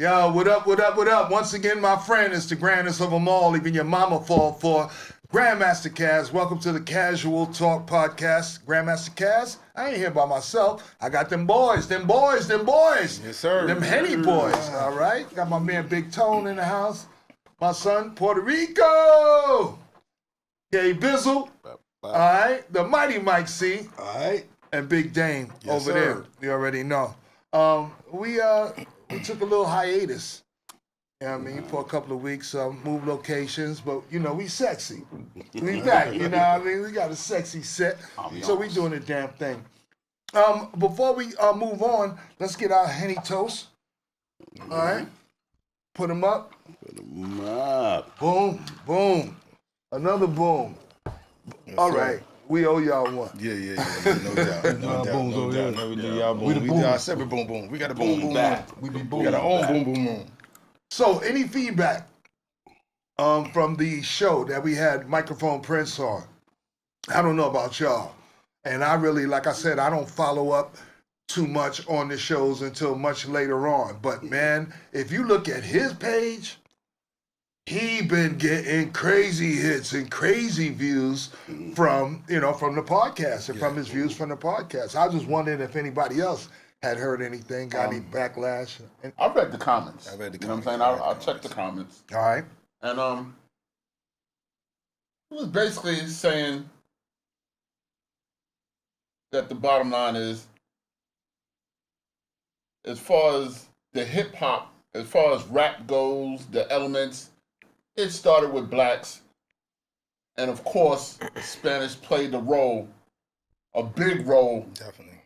Yo, what up, what up, what up? Once again, my friend, is the grandest of them all, even your mama fall for. Grandmaster Caz, welcome to the Casual Talk Podcast. Grandmaster Caz, I ain't here by myself. I got them boys. Yes, sir. Them HennyBoyz, all right? Got my man Big Tone in the house. My son, Puerto Rico. Gay Bizzle. All right? The Mighty Mike C. All right. And Big Dame over sir. there. You already know. We took a little hiatus. You know what I mean, for a couple of weeks, move locations, but you know, we sexy. We back, you know what I mean? We got a sexy set, so we doing the damn thing. Before we move on, let's get our Henny toast. All right, put them up. Put them up. Boom, boom, another boom. Yes, all sir. right, we owe y'all one. Yeah, no doubt, no doubt. Never do y'all boom. We do our separate boom boom. We got a boom boom back. We got our own boom boom boom. So, any feedback from the show that we had Microphone Prince on? I don't know about y'all. And I really, like I said, I don't follow up too much on the shows until much later on. But man, if you look at his page, he been getting crazy hits and crazy views from the podcast and from his views from the podcast. I was just wondering if anybody else had heard anything, got any backlash. I read the comments. I read the You know comments. what I'm saying? I checked the comments. All right. And it was basically saying that the bottom line is, as far as the hip hop, as far as rap goes, the elements, it started with blacks. And of course, Spanish played a big role. Definitely.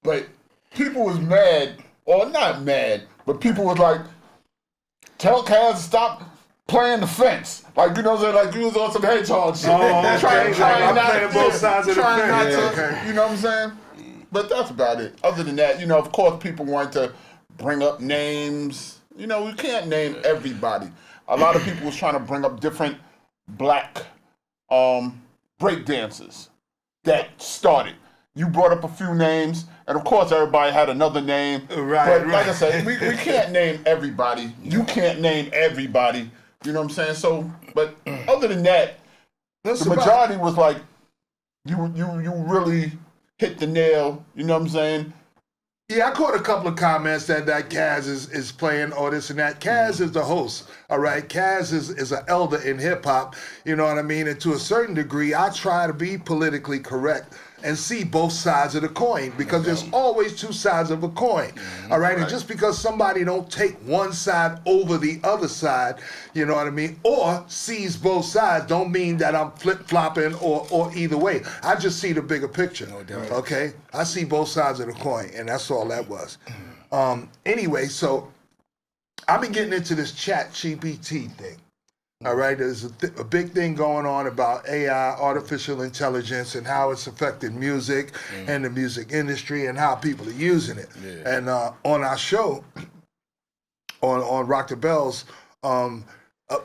But people was mad, or not mad, but people was like, tell Caz to stop playing the fence. Like, you know what I'm saying? Like, you was on some hedgehog shit. Oh, trying I'm not playing to, both sides of the trying not fence. to, Okay. you know what I'm saying? But that's about it. Other than that, of course, people want to bring up names. We can't name everybody. A lot of people was trying to bring up different black break dancers that started. You brought up a few names, and of course everybody had another name. Right, but like I said, we can't name everybody. You can't name everybody. You know what I'm saying? So, but other than that, the majority was like, you really hit the nail. You know what I'm saying? Yeah, I caught a couple of comments that Caz is playing all this and that. Caz is the host, all right? Caz is an elder in hip-hop, you know what I mean? And to a certain degree, I try to be politically correct and see both sides of the coin, because there's always two sides of a coin, all right? And just because somebody don't take one side over the other side, you know what I mean, or sees both sides, don't mean that I'm flip-flopping or either way. I just see the bigger picture, okay? I see both sides of the coin, and that's all that was. Anyway, so I've been getting into this ChatGPT thing. All right, there's a big thing going on about AI, artificial intelligence, and how it's affected music and the music industry and how people are using it. Yeah. And on our show, on Rock the Bells,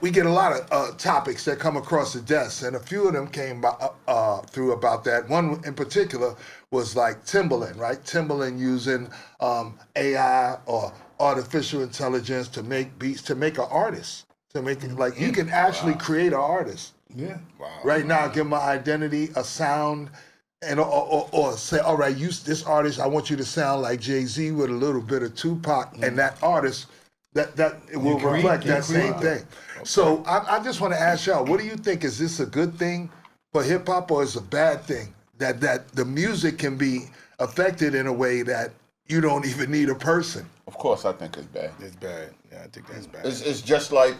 we get a lot of topics that come across the desk, and a few of them came through about that. One in particular was like Timbaland, right? Timbaland using AI or artificial intelligence to make beats, to make an artist. To make it like you can actually create an artist. Yeah. Wow. Right now, give them an identity, a sound, and or say, all right, this artist, I want you to sound like Jay-Z with a little bit of Tupac, and that artist, that it will reflect that same thing. So I just want to ask y'all, what do you think? Is this a good thing for hip hop, or is it a bad thing that the music can be affected in a way that you don't even need a person? Of course, I think it's bad. It's bad. Yeah, I think that's bad. It's just like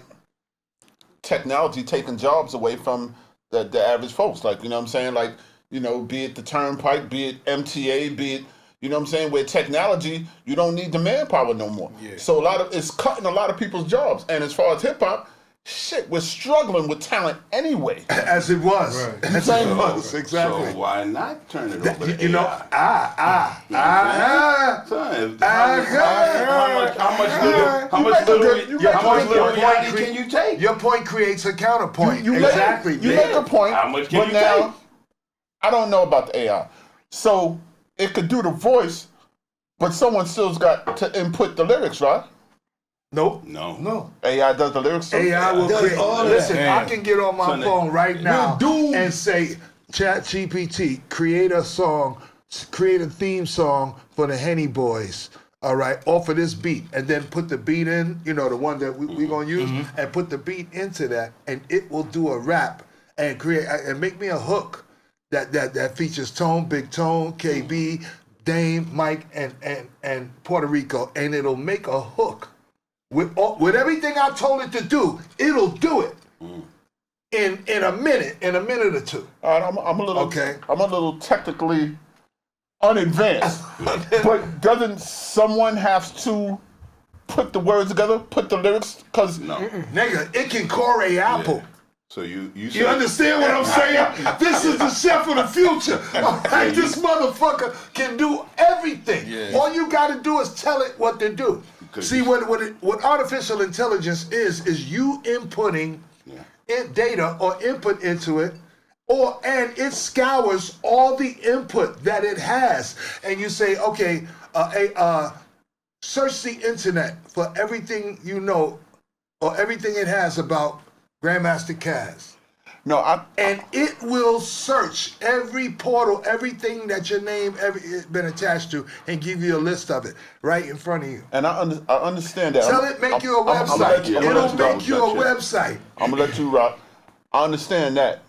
technology taking jobs away from the average folks. Like, you know what I'm saying? Like, be it the Turnpike, be it MTA, be it, you know what I'm saying? With technology, you don't need the manpower no more. Yeah. So it's cutting a lot of people's jobs. And as far as hip hop, shit, we're struggling with talent anyway. As it was. Right. As it was, exactly. So why not turn it over to you know, AI? How much little reality can you take? Your point creates a counterpoint. Exactly. You make a point. How much can you now, take? I don't know about the AI. So it could do the voice, but someone still's got to input the lyrics, right? Nope. No. AI does the lyrics. AI will create. Listen, that. I can get on my phone right now and say, ChatGPT, create a song, create a theme song for the HennyBoyz. All right, off of this beat, and then put the beat in, you know, the one that we're gonna use, and put the beat into that, and it will do a rap and create and make me a hook that features Tone, Big Tone, KB, Dame, Mike, and Puerto Rico, and it'll make a hook with everything I told it to do. It'll do it in a minute or two. All right, I'm a little technically unadvanced, but doesn't someone have to put the words together, put the lyrics? Because nigga, it can core a apple. Yeah. So you understand what I'm saying? This is the chef of the future. Like, this motherfucker can do everything. Yeah. All you got to do is tell it what to do. See, what artificial intelligence is you inputting data or input into it, and it scours all the input that it has, and you say, okay, search the internet for everything you know or everything it has about Grandmaster Caz. And it will search every portal, everything that your name ever been attached to, and give you a list of it right in front of you. And I understand that. Tell it make you a website. It'll make you a website. I'm gonna let you rock. I understand that,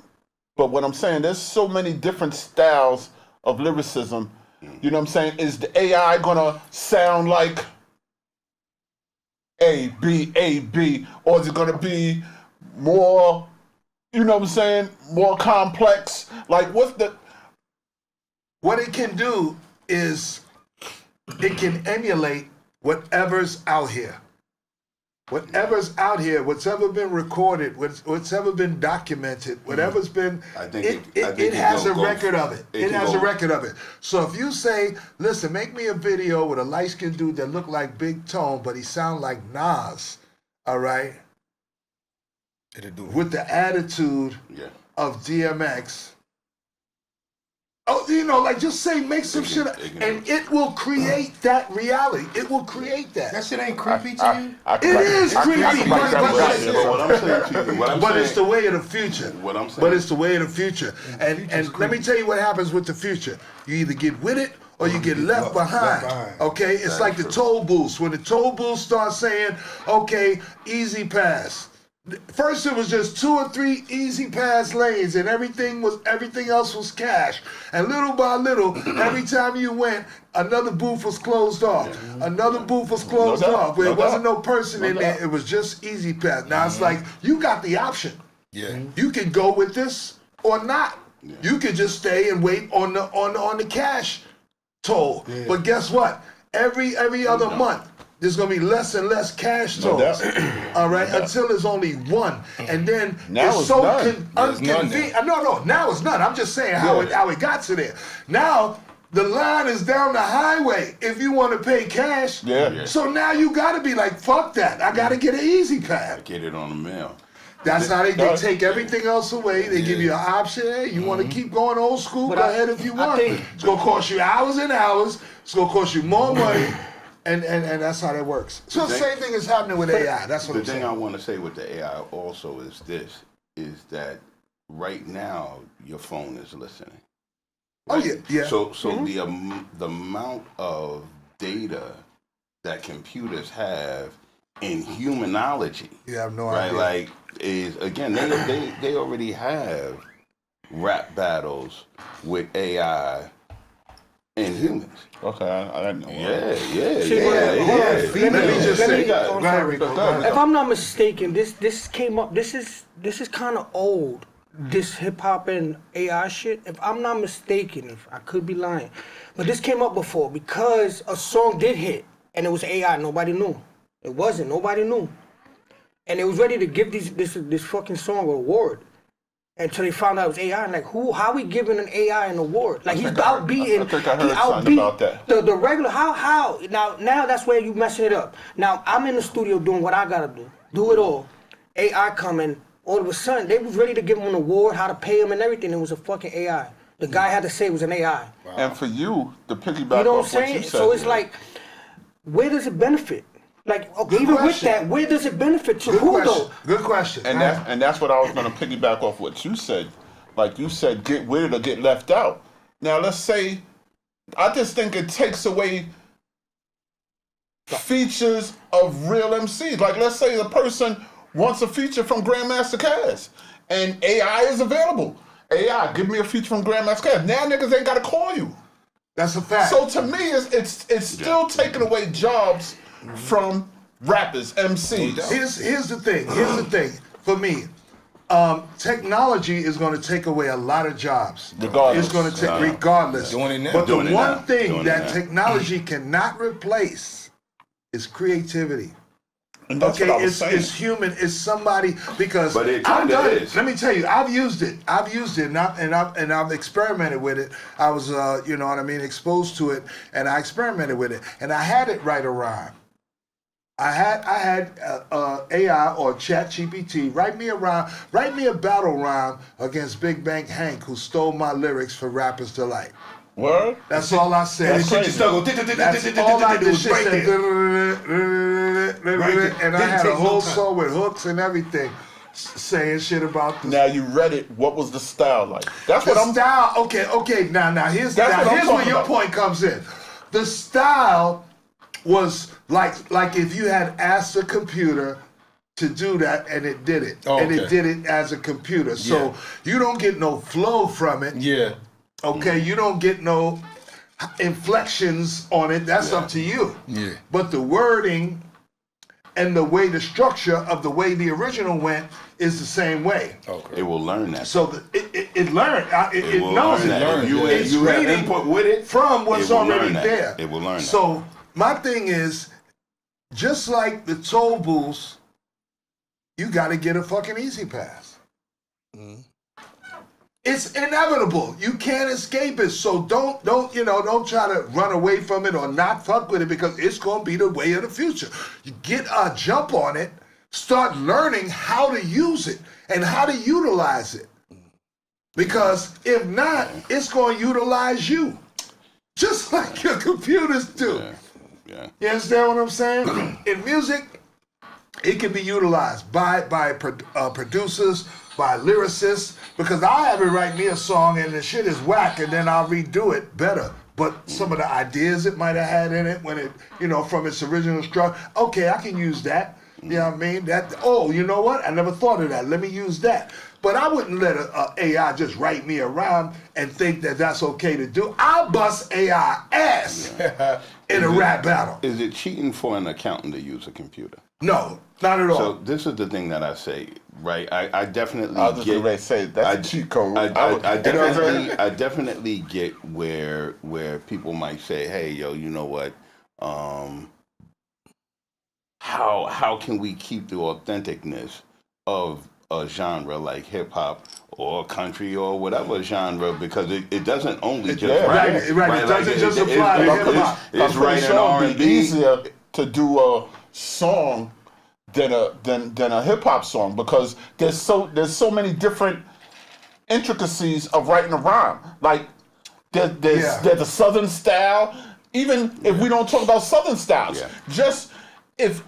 but what I'm saying, there's so many different styles of lyricism. You know what I'm saying? Is the AI gonna sound like A, B, or is it gonna be more, you know what I'm saying, more complex? Like, what it can do is it can emulate whatever's out here. Whatever's out here, what's ever been recorded, what's ever been documented, whatever's been, it has a record of it. It has a record of it. So if you say, listen, make me a video with a light-skinned dude that look like Big Tone, but he sound like Nas, all right? It'll do it. With the attitude of DMX. Oh, you know, like, just say, make some shit up, and it will create that reality. It will create that. That shit ain't creepy to you? It is creepy, but it's the way of the future. What I'm saying. But it's the way of the future. And let me tell you what happens with the future. You either get with it or you get left behind. Okay? It's like the toll booths. When the toll booths start saying, okay, easy pass. First it was just 2 or 3 easy pass lanes, and everything else was cash. And little by little, every time you went, another booth was closed off. Another booth was closed off. Where it wasn't no person in there. It was just easy pass. Now it's like, you got the option. Yeah. You can go with this or not. Yeah. You can just stay and wait on the cash toll. Yeah. But guess what? Every other month, there's gonna be less and less cash tolls, all right, until there's only one, and then now it's so inconvenient. No, now it's none. I'm just saying how it got to there. Now the line is down the highway if you want to pay cash. Yeah. So now you gotta be like, fuck that. I gotta get an easy pass. Get it on the mail. That's how they take everything else away. They give you an option. Hey, you want to keep going old school? Go ahead if you want. It's gonna cost you hours and hours. It's gonna cost you more money. And that's how that works. So the same thing is happening with AI. That's what I'm saying. The thing I want to say with the AI also is this, is that right now your phone is listening. Right? Oh, yeah. So the amount of data that computers have in humanology. You have no idea. Right, like, is, again, they already have rap battles with AI and humans. Okay, I didn't know. If I'm not mistaken, this came up. This is kind of old. This hip hop and AI shit. If I'm not mistaken, if I could be lying, but this came up before because a song did hit and it was AI. Nobody knew. It wasn't. Nobody knew, and it was ready to give this fucking song an award. Until they found out it was AI, and like, how we giving an AI an award? Like, he's outbeating. I think I heard something about that. The regular. How? Now that's where you messing it up. Now I'm in the studio doing what I gotta do it all. AI coming. All of a sudden, they was ready to give him an award, how to pay him and everything. It was a fucking AI. The guy had to say it was an AI. Wow. And for you, the piggyback. You know what I'm saying? So it's like, where does it benefit? Like, okay, even with that, where does it benefit to who though? Good question. And that's what I was going to piggyback off what you said. Like you said, get weird or get left out. Now let's say, I just think it takes away features of real MCs. Like let's say the person wants a feature from Grandmaster Caz, and AI is available. AI, give me a feature from Grandmaster Caz. Now niggas ain't got to call you. That's a fact. So to me, it's still taking away jobs from rappers, MCs. Here's the thing. Here's the thing. For me, technology is going to take away a lot of jobs. Regardless. It's going to take regardless. Doing it now. But the Doing it one now. thing Doing that it now. technology cannot replace is creativity. And that's what I was saying. It's human. It's somebody because But it I've kinda done it. is. Let me tell you, I've used it, and I've experimented with it. I was, you know what I mean, exposed to it, and I experimented with it, and I had it write a rhyme. I had AI or ChatGPT write me a battle rhyme against Big Bank Hank, who stole my lyrics for Rappers Delight. Word? That's all I said. That's crazy. That's all I did. Shit said, and I had a whole song with hooks and everything, saying shit about this. Now you read it. What was the style like? That's what I'm. Style. Okay. Now here's That's what I'm here's where talking your about. point comes in. The style was like if you had asked a computer to do that and it did it, and it did it as a computer. So you don't get no flow from it. Yeah. Okay, you don't get no inflections on it. That's up to you. Yeah. But the wording and the way the structure of the way the original went is the same way. Okay. It will learn that. So it learned. It will knows learn it. that. If you It's have reading input with it, from what's it will already learn that. there. It will learn that. So my thing is, just like the toll booths, you got to get a fucking easy pass. It's inevitable. You can't escape it. So don't try to run away from it or not fuck with it, because it's gonna be the way of the future. You get a jump on it, start learning how to use it and how to utilize it. Because if not, it's gonna utilize you. Just like your computers do. Yeah. You understand what I'm saying? In music, it can be utilized by producers, by lyricists, because I have it write me a song and the shit is whack, and then I'll redo it better. But some of the ideas it might have had in it when it, from its original structure, okay, I can use that. You know what I mean? You know what? I never thought of that. Let me use that. But I wouldn't let a AI just write me a rhyme and think that that's okay to do. I'll bust AI ass in a rap battle. Is it cheating for an accountant to use a computer? No, not at all. So this is the thing that I say, right? I definitely I was just get. going to say that's a cheat code. I definitely get where people might say, "Hey, yo, you know what? How can we keep the authenticness of a genre like hip hop or country or whatever genre, because it doesn't only just right. It doesn't just apply to hip hop. It's right in R&B. It'd be easier to do a song than a hip hop song, because there's so many different intricacies of writing a rhyme. Like there's the Southern style. Even if we don't talk about Southern styles, just if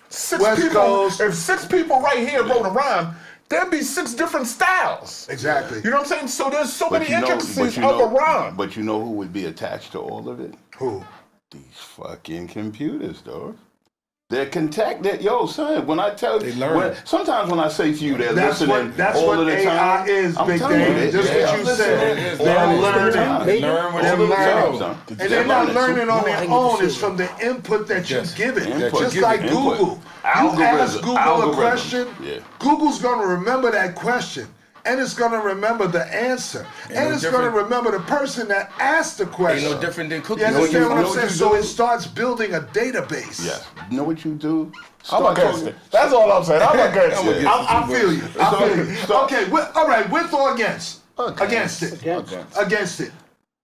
six people right here wrote a rhyme, there'd be 6 different styles. Exactly. You know what I'm saying? So there's so many intricacies of a rhyme. But you know who would be attached to all of it? Who? These fucking computers, dog. They're contacted. Yo, son, when I tell you, sometimes when I say to you, they're listening all of the time. AI is, I'm Big telling Dave. you, Just what you said. They're learning. Learn what you learning. And they're not learning on their own. It's from the input that you give it. Just like Google. You ask Google a question, Google's going to remember that question. And it's going to remember the answer. And it's going to remember the person that asked the question. Ain't no different than cooking. You understand what I'm saying? So it starts building a database. Yes. You know what you do? I'm against it. That's all I'm saying. I'm against it. I feel you. I feel you. Okay, all right, with or against? Against it. Against it.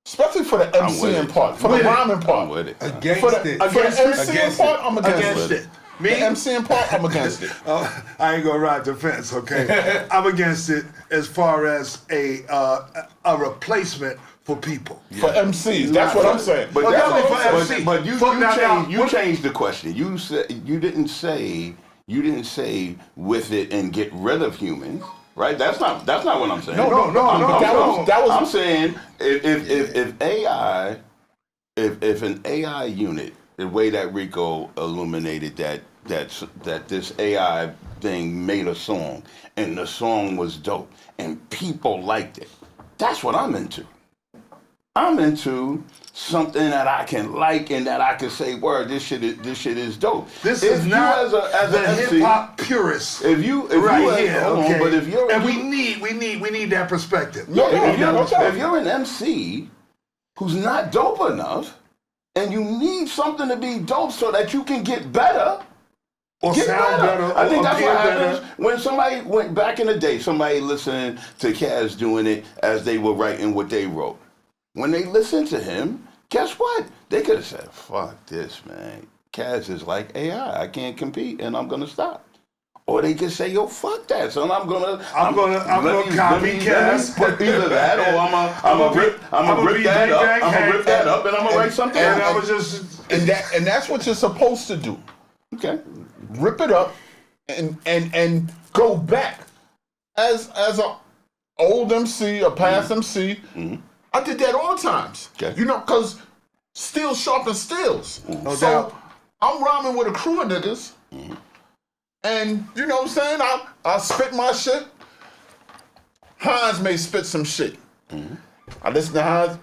Especially for the MCing part, for the rhyming part. Against it. For the MCing part, I'm against it. Me? The MCing part, I'm against it. I ain't gonna ride the fence, okay? I'm against it as far as a replacement for people. For MCs, that's what I'm saying. But definitely for MC. But you changed the question. You said you didn't say with it and get rid of humans, right? That's not what I'm saying. No. That was. I'm saying if an AI unit, the way that Rico illuminated that this AI thing made a song and the song was dope and people liked it. That's what I'm into. I'm into something that I can like and that I can say, "Word, this shit is dope." This is not as the hip hop purist. But if you're we need that perspective. If you're an MC who's not dope enough and you need something to be dope so that you can get better. Or sound better. I think that's what happens when somebody went back in the day, somebody listening to Caz doing it as they were writing what they wrote. When they listened to him, guess what? They could have said, fuck this, man. Caz is like AI. I can't compete and I'm gonna stop. Or they could say, yo, fuck that. So I'm gonna copy Caz. Put either that or I'm gonna rip that up. I'm gonna rip that up and I'm gonna write something. And that's what you're supposed to do. Okay. Rip it up and go back. As an old MC, a past MC, I did that all times. Okay. You know, because steel sharpens steels. No doubt. I'm rhyming with a crew of niggas. And you know what I'm saying? I spit my shit. Hines may spit some shit. I listen to Hines.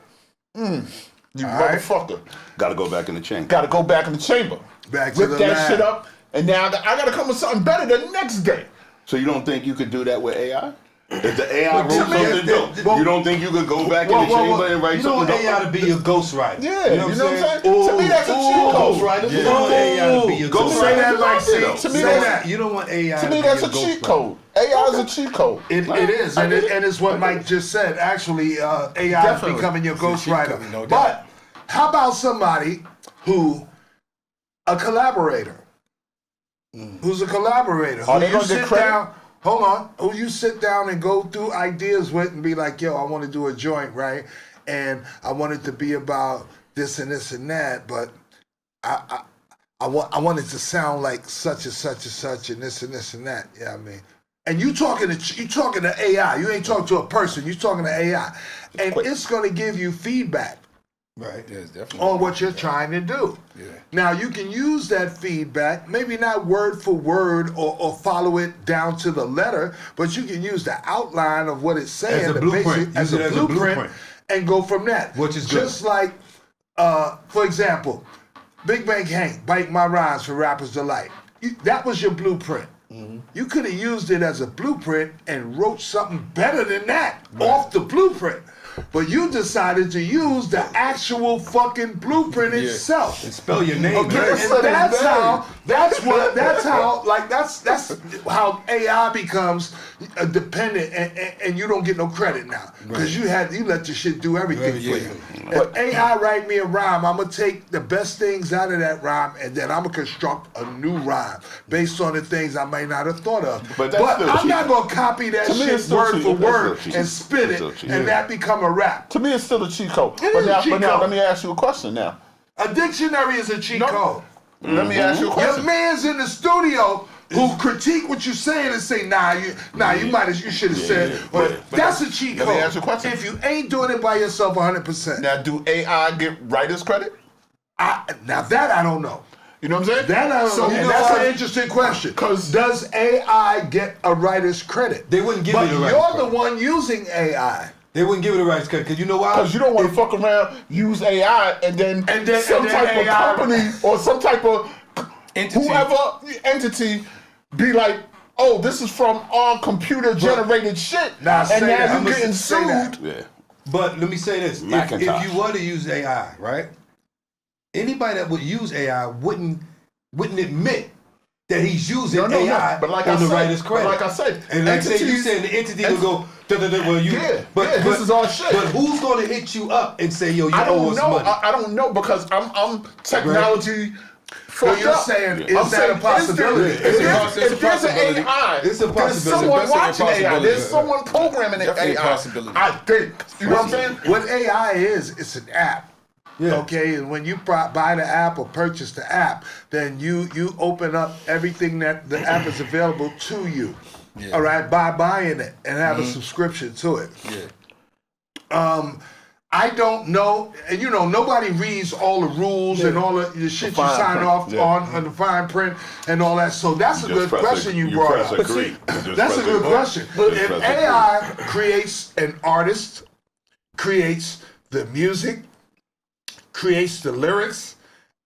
You motherfucker. Gotta go back in the chamber. Gotta go back in the chamber. Back to Rip the that lab. shit up. And now I gotta come with something better the next day. So you don't think you could do that with AI? If the AI wrote something dope, you don't think you could go back in the chamber and write something dope? You don't want AI to be your ghostwriter. Yeah, you know what I'm saying? To me, that's a cheat code. Ghostwriter. You don't want AI to be your ghostwriter. Say that like To me, that's You don't want AI to me, that's a cheat code. AI is a cheat code. It is, and it's what Mike just said. Actually, AI is becoming your ghostwriter. No doubt. But how about somebody a collaborator, who's a collaborator, Are they gonna get credit? Who you sit down and go through ideas with and be like, yo, I want to do a joint, right? And I want it to be about this and this and that, but I want it to sound like such and such and such and this and that. Yeah, I mean. And you talking to AI. You ain't talking to a person. You talking to AI, and it's going to give you feedback, right? Yes, definitely. On what you're trying to do. Yeah. Now you can use that feedback, maybe not word for word or follow it down to the letter, but you can use the outline of what it's saying as a blueprint, as a blueprint, and go from that. Which is good. Just like, for example, Big Bank Hank, Bite My Rhymes for Rappers Delight. That was your blueprint. You could have used it as a blueprint and wrote something better than that off the blueprint. But you decided to use the actual fucking blueprint itself. And spell your name. Okay, and that's how AI becomes dependent, and you don't get no credit now because you let the shit do everything for you. If AI write me a rhyme, I'm gonna take the best things out of that rhyme and then I'm gonna construct a new rhyme based on the things I might not have thought of. But I'm not gonna copy that shit word for word and spit it, and that become a rap. To me, it's still a cheat code. But now, let me ask you a question now. A dictionary is a cheat code. Let me ask you a question. Your man's in the studio who critique what you're saying and say, you should have said, but that's a cheat code. Let me ask you a question. If you ain't doing it by yourself 100%. Now, do AI get writers credit? Now that I don't know. You know what I'm saying? That I don't know. And that's an interesting question. Because does AI get a writer's credit? They wouldn't give it a writer's credit. credit. But you're the one using AI. They wouldn't give it a writer's credit because you know why? Because you don't want to fuck around, use AI, and then some type of company or some type of entity be like, oh, this is from our computer generated shit. Now and now you're getting sued. Yeah. But let me say this. If you were to use AI, right? Anybody that would use AI wouldn't admit that he's using AI but like on the said, writer's credit. But like I said, and like say you said the entity will go, this is all shit. But who's gonna hit you up and say, yo, you owe us money? I don't know because I'm technology So you're saying, is that a possibility? If there's an AI, it's a possibility. There's someone watching AI. There's someone programming the AI. I think. You know what I'm saying? What AI is, it's an app. Yeah. Okay, and when you buy the app or purchase the app, then you open up everything that the app is available to you. Yeah. All right, by buying it and have a subscription to it. Yeah. I don't know, and you know, nobody reads all the rules and all the shit you sign off on the fine print and all that. So that's a good question you brought up. That's a good question. But if AI creates an artist, creates the music, creates the lyrics,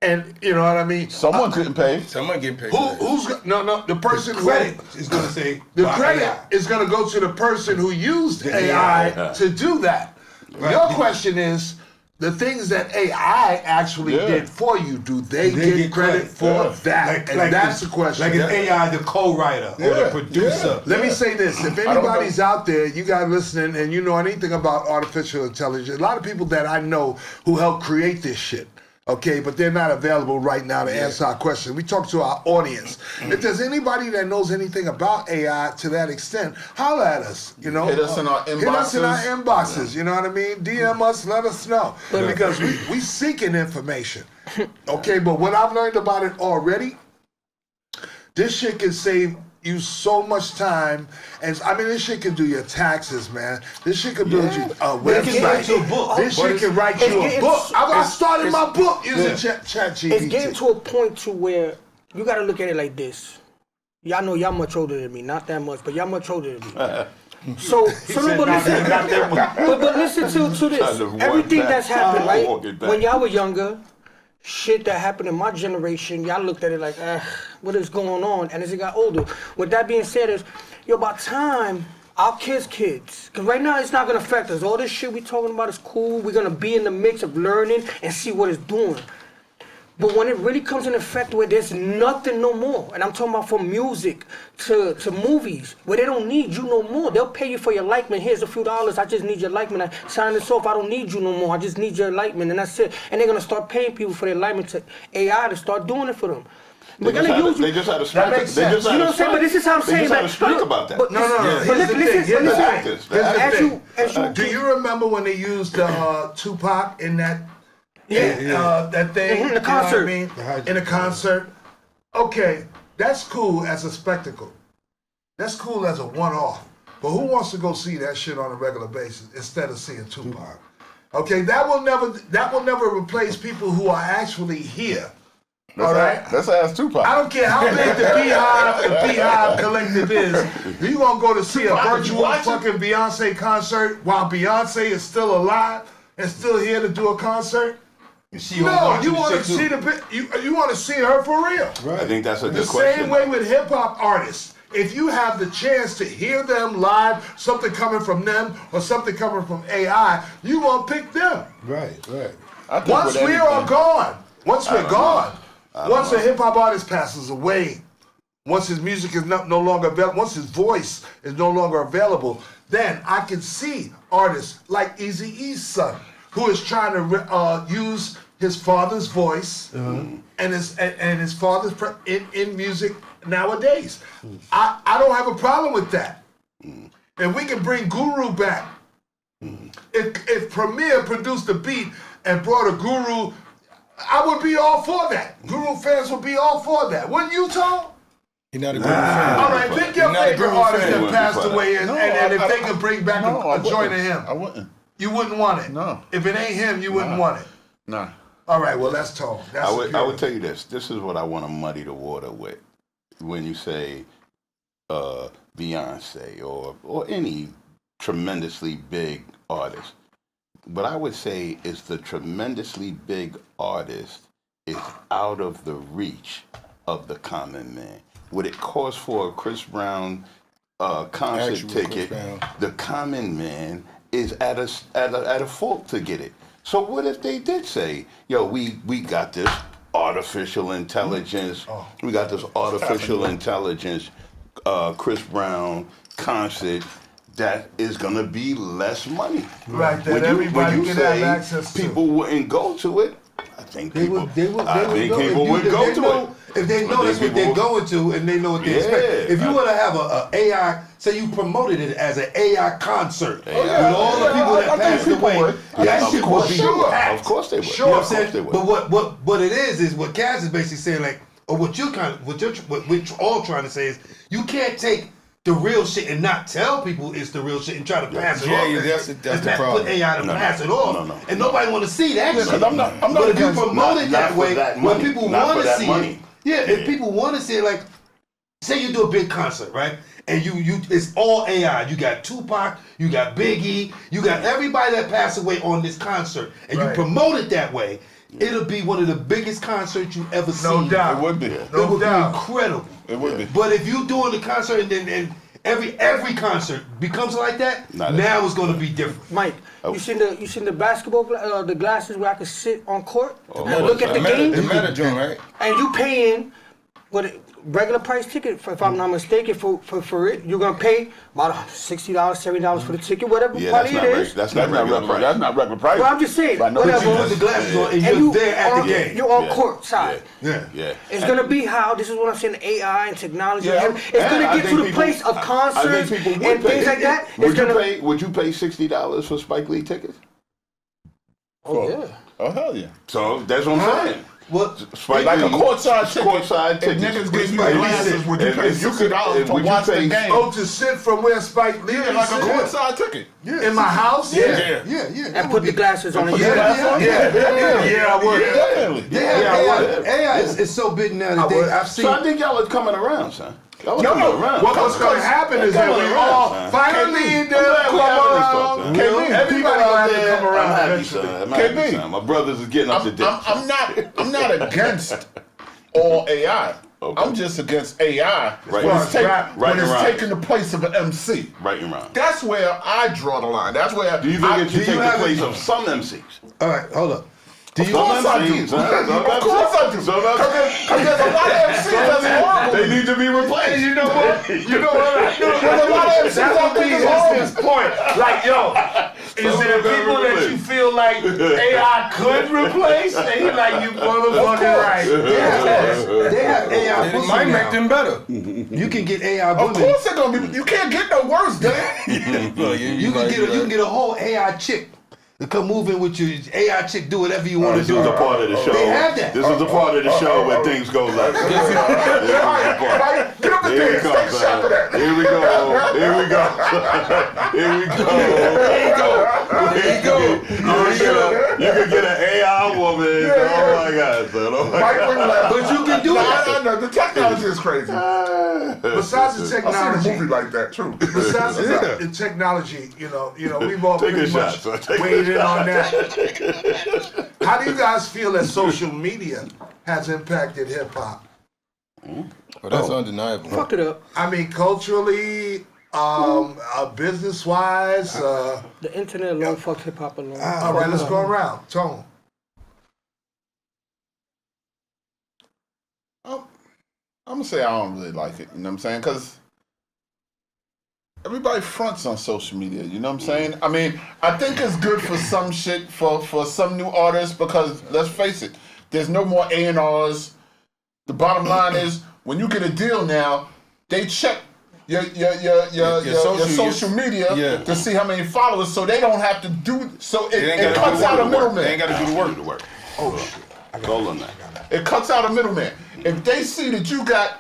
and you know what I mean. Someone's getting paid. Someone getting paid. Who's the person the credit is going to say the credit AI. Is going to go to the person who used the AI to do that. Right. Your question is the things that AI actually did for you. Do they get credit for that? And that's the question. Like an AI, the co-writer or the producer. Let me say this: if anybody's out there, you guys listening, and you know anything about artificial intelligence, a lot of people that I know who helped create this shit. Okay, but they're not available right now to answer our question. We talk to our audience. If there's anybody that knows anything about AI to that extent, holler at us. You know, hit us in our inboxes. Hit us in our inboxes. You know what I mean? DM us, let us know because we seeking information. Okay, but what I've learned about it already, this shit can save you so much time, and I mean, this shit can do your taxes, man. This shit can build you a website. This shit can write you a book. I started my book using ChatGPT. It's getting to a point to where you got to look at it like this. Y'all know y'all much older than me, not that much, but y'all much older than me. So but listen to this. Everything that's happened, right? When y'all were younger, shit that happened in my generation, y'all looked at it like, what is going on? And as it got older, with that being said, about time our kids, because right now it's not gonna affect us. All this shit we talking about is cool. We're gonna be in the mix of learning and see what it's doing. But when it really comes in effect where there's nothing no more, and I'm talking about from music to movies, where they don't need you no more. They'll pay you for your likeness. Here's a few dollars. I just need your likeness. I sign this off. I don't need you no more. I just need your likeness, and that's it. And they're going to start paying people for their likeness to AI to start doing it for them. They just had a strike. They just had a strike. You know what I'm saying? But this is how I'm saying. They just had a strike about that. But listen. Do you remember when they used Tupac in that? That thing. In the concert. You know what I mean? In a concert. Okay, that's cool as a spectacle. That's cool as a one-off. But who wants to go see that shit on a regular basis instead of seeing Tupac? Okay, that will never replace people who are actually here. All right? Let's ask Tupac. I don't care how big the Beehive Collective is. You gonna go to see a virtual fucking Beyonce concert while Beyonce is still alive and still here to do a concert? No, you want to see you want to see her for real. Right. I think that's a good question. The same way with hip hop artists. If you have the chance to hear them live, something coming from them or something coming from AI, you gonna pick them. Right. Once we are gone, once we're gone, once a hip hop artist passes away, once his music is no longer available, once his voice is no longer available, then I can see artists like Eazy-E's son, who is trying to use his father's voice and his father's in music nowadays. I don't have a problem with that. And we can bring Guru back. If Premier produced a beat and brought a Guru, I would be all for that. Guru fans would be all for that. Wouldn't you, Tom? You're not a Guru fan. All right, pick your favorite artist that passed away and if they could bring back a joint of him. I wouldn't. You wouldn't want it? No. If it ain't him, you wouldn't want it? No. All right, well, that's Tone. I would tell you this. This is what I want to muddy the water with. When you say Beyonce or any tremendously big artist, what I would say is the tremendously big artist is out of the reach of the common man. What it costs for a Chris Brown concert ticket, the common man is at a fault to get it. So what if they did say, yo, we got this artificial intelligence, we got this artificial intelligence Chris Brown concert that is gonna be less money. Right, that everybody can have access to. People wouldn't go to it. think They people, would go. people would go to it. If they know that's what they're going to and they know what they expect. If you want to have a AI, say you promoted it as an AI concert with all the people that passed away, that shit would be packed. Of course they would. You know what I'm saying? But what it is what Caz is basically saying, like, or what we're all trying to say is, you can't take the real shit and not tell people it's the real shit and try to pass it off. That's the problem. Put AI to pass it off, and nobody want to see that shit. I'm not but if you promote it that way, when people want to see it, if people want to see it, like, say you do a big concert, right? And you it's all AI. You got Tupac, you got Biggie, you got everybody that passed away on this concert, and you promote it that way. It'll be one of the biggest concerts you ever seen. No doubt. It would be. It would be incredible. It would be. But if you doing the concert and then every concert becomes like that, now it's going to be different. Mike, you seen the basketball the glasses where I could sit on court and look at the game? The meta joint, right? And you paying regular price ticket, if I'm not mistaken, for it. You're gonna pay about $60, $70 for the ticket, whatever party it is. That's not regular price. That's not regular price. Well, I'm just saying, whatever. You put the glasses on and you're there at the game. You're on court side. Yeah. It's gonna be how, this is what I'm saying, AI and technology. It's gonna get to the place of concerts and things like that. Would you pay $60 for Spike Lee tickets? Oh, yeah. Oh, hell yeah. So that's what I'm saying. What? Like a courtside ticket. Courtside ticket. If niggas give you glasses, would you pay $60 to watch the game? Oh, to sit from where Spike Lee is? Like a courtside ticket. In my house? Yeah. And put the glasses on it. Yeah, I would. Definitely. AI is so big now that I've seen. So I think y'all are coming around, son. What's going to happen is that we all finally come around. People out there come around. I'm happy, son. My brothers is getting up to date. I'm not against all AI. Okay. I'm just against AI when it's taking the place of an MC. Right and wrong. That's where I draw the line. That's where. Do you think it should take the place of some MCs? All right, hold up. Of course I do. Because there's a lot of MCs that's horrible. They need to be replaced. You know what? There's a lot of MCs that would be his point. Like, yo, is there people that you feel like AI could replace? And you're like, you motherfucking right. They have AI It might make them better. You can get AI Of course they're going to be. You can't get no worse, Dan. You can get a whole AI chick to come move in with you. AI chick, do whatever you want to do. This is the part of the show. They have that. This is the part of the show where things go like this. Get up the Here it comes, son. Here we go. Here we go. Here we go. Here we go. Here you go. You can get an AI woman. Oh my God, son. Oh my God. But you can do it. The technology is crazy. Besides the technology, I've seen a movie like that too. Besides the technology, you know, we've all Take pretty a much shot, son. weighed in on that. How do you guys feel that social media has impacted hip hop? Well, that's undeniable. Fuck it up. I mean, culturally, business wise. The internet alone fucked hip hop alone. All right, let's go around. Tone. I'm gonna say I don't really like it. You know what I'm saying? Because everybody fronts on social media. You know what I'm saying? I mean, I think it's good for some shit for some new artists because let's face it, there's no more A&Rs. The bottom line is when you get a deal now, they check your social media to see how many followers, so they don't have to do. So it cuts out a middleman. They ain't got to do the work. Oh shit! All on that. It cuts out a middleman. If they see that you got,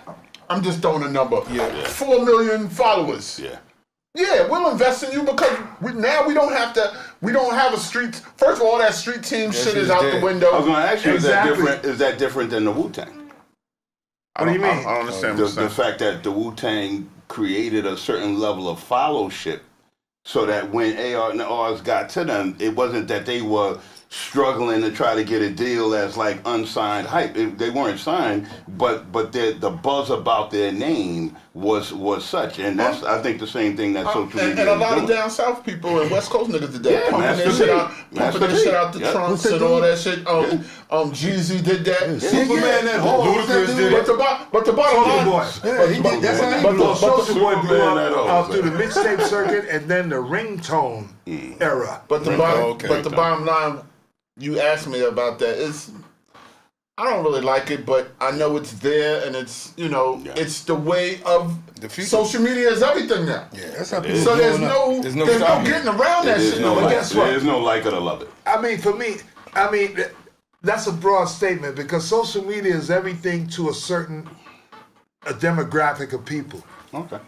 I'm just throwing a number, 4 million followers. Yeah, we'll invest in you because now we don't have a street. First of all, that street team shit is out the window. I was going to ask you, is that different than the Wu-Tang? What do you mean? I don't understand the fact that the Wu-Tang created a certain level of followship so that when AR and Rs got to them, it wasn't that they were struggling to try to get a deal as like unsigned hype. They weren't signed, but the buzz about their name was such, and that's I think the same thing that social media and a lot is of down south people and West Coast niggas did that, Yeah, pumping that shit out the trunks and all that shit. Jeezy did that. Superman that whole Ludacris did it. But the bottom line, Yeah, he did. That's how he blew up. Soulja Boy blew Superman up through the mixtape circuit and then the ringtone era. but the bottom line, you asked me about that. I don't really like it, but I know it's there, and it's it's the way of the future. Social media is everything now. Yeah, that's how people. So there's no getting around that shit. But guess what? There's no like it or love it. I mean, for me, that's a broad statement because social media is everything to a certain demographic of people. Okay.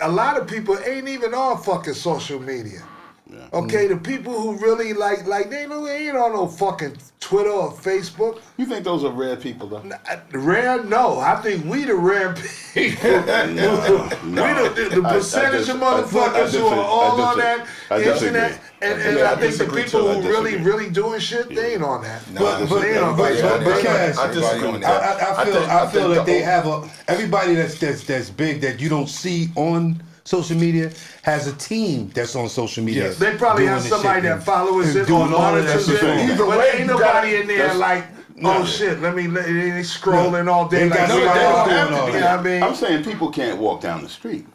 A lot of people ain't even on fucking social media. Yeah. Okay, the people who really like they ain't on no fucking Twitter or Facebook. You think those are rare people though? Rare? No, I think we the rare people. No. We the percentage of motherfuckers who are all on that internet, and I think the people who really doing shit, they ain't on that. But I feel that they have everybody that's big that you don't see on social media has a team that's on social media. Yes. They probably have somebody that follows it or monitors it. But ain't nobody in there like, oh shit, they scrolling all day. I'm saying people can't walk down the street.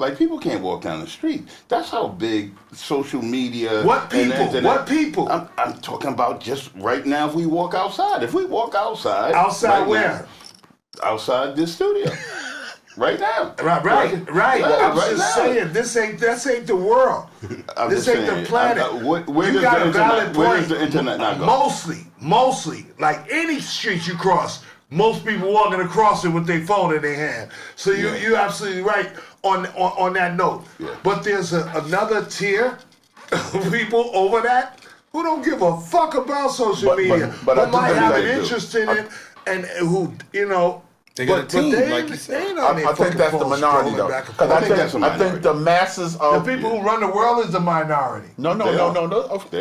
Like people can't walk down the street. That's how big social media. What people? What people? I'm talking about just right now. If we walk outside, outside where? Outside this studio. Right now. Right. I'm just saying, this ain't the world. This ain't the planet. You got a valid point. Where does the internet not go? Mostly, like any street you cross, most people walking across it with their phone in their hand. So you're absolutely right on that note. Yeah. But there's another tier of people over that who don't give a fuck about social media, but might have an interest in it, and who They got a team, like you said. I think that's the minority, though. Because I think the masses of the people who run the world is the minority. No. They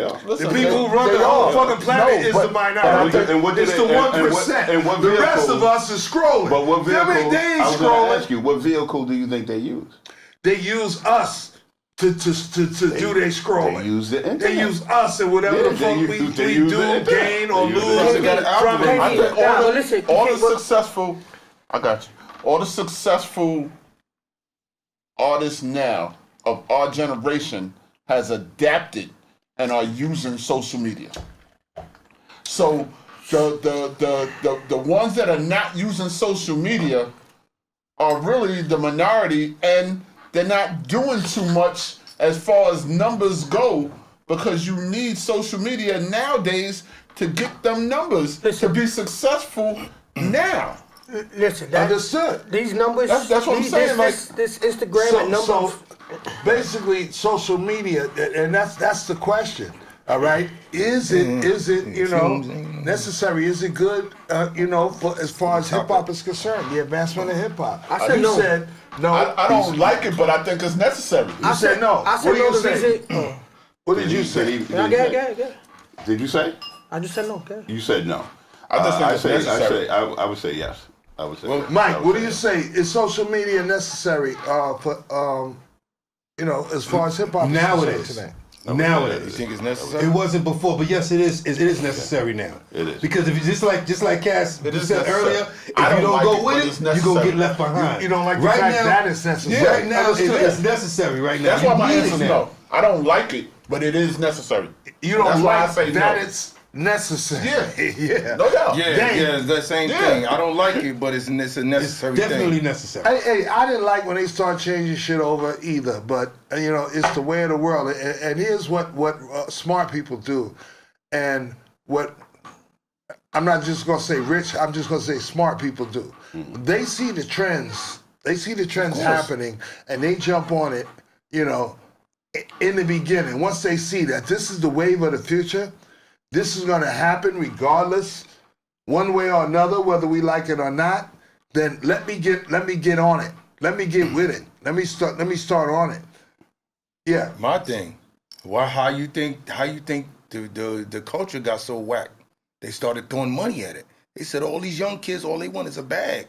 are. Listen, the people who run the whole fucking planet is the minority. It's the 1%. And the rest of us is scrolling. But what vehicle? They ain't I was scrolling. going to ask you, what vehicle do you think they use? They use us. To do their scrolling. They use the internet. They use us and whatever the fuck we do, gain or lose from it. I think all the successful. I got you. All the successful artists now of our generation has adapted and are using social media. So the ones that are not using social media are really the minority, and they're not doing too much as far as numbers go, because you need social media nowadays to get them numbers to be successful now. Listen, understood. These numbers. That's what I'm saying. This Instagram and numbers. So basically, social media, and that's the question. All right, is it necessary? Is it good? For as far as hip hop is concerned, the advancement of hip hop. I said no. Said no. I don't like it, but I think it's necessary. You said no. I said no. What did you say? Did you say? I just said no. Okay. You said no. I I would say yes. I would say. Well, Mike, what do you say? Is social media necessary for as far as hip hop? Now it is today. Now it is. You think it's necessary? It wasn't before, but yes, it is. It is necessary now. It is, because if you just like Caz said earlier, if you don't go with it, you're gonna get left behind. You don't like the fact that it's necessary. Yeah, right now it's necessary. Right now, that's why my answer is no. I don't like it, but it is necessary. You don't like that it's necessary. Yeah. No doubt. Yeah, it's that same thing. I don't like it, but it's a necessary thing. Definitely necessary. Hey, I didn't like when they start changing shit over either, but it's the way of the world. And here's what smart people do, and what I'm not just gonna say rich. I'm just gonna say smart people do. Mm-hmm. They see the trends. They see the trends happening, and they jump on it. In the beginning, once they see that this is the wave of the future. This is going to happen regardless, one way or another, whether we like it or not. Then let me get on it. Let me get with it. Let me start on it. Yeah. My thing. How you think the culture got so whack? They started throwing money at it. They said all these young kids, all they want is a bag.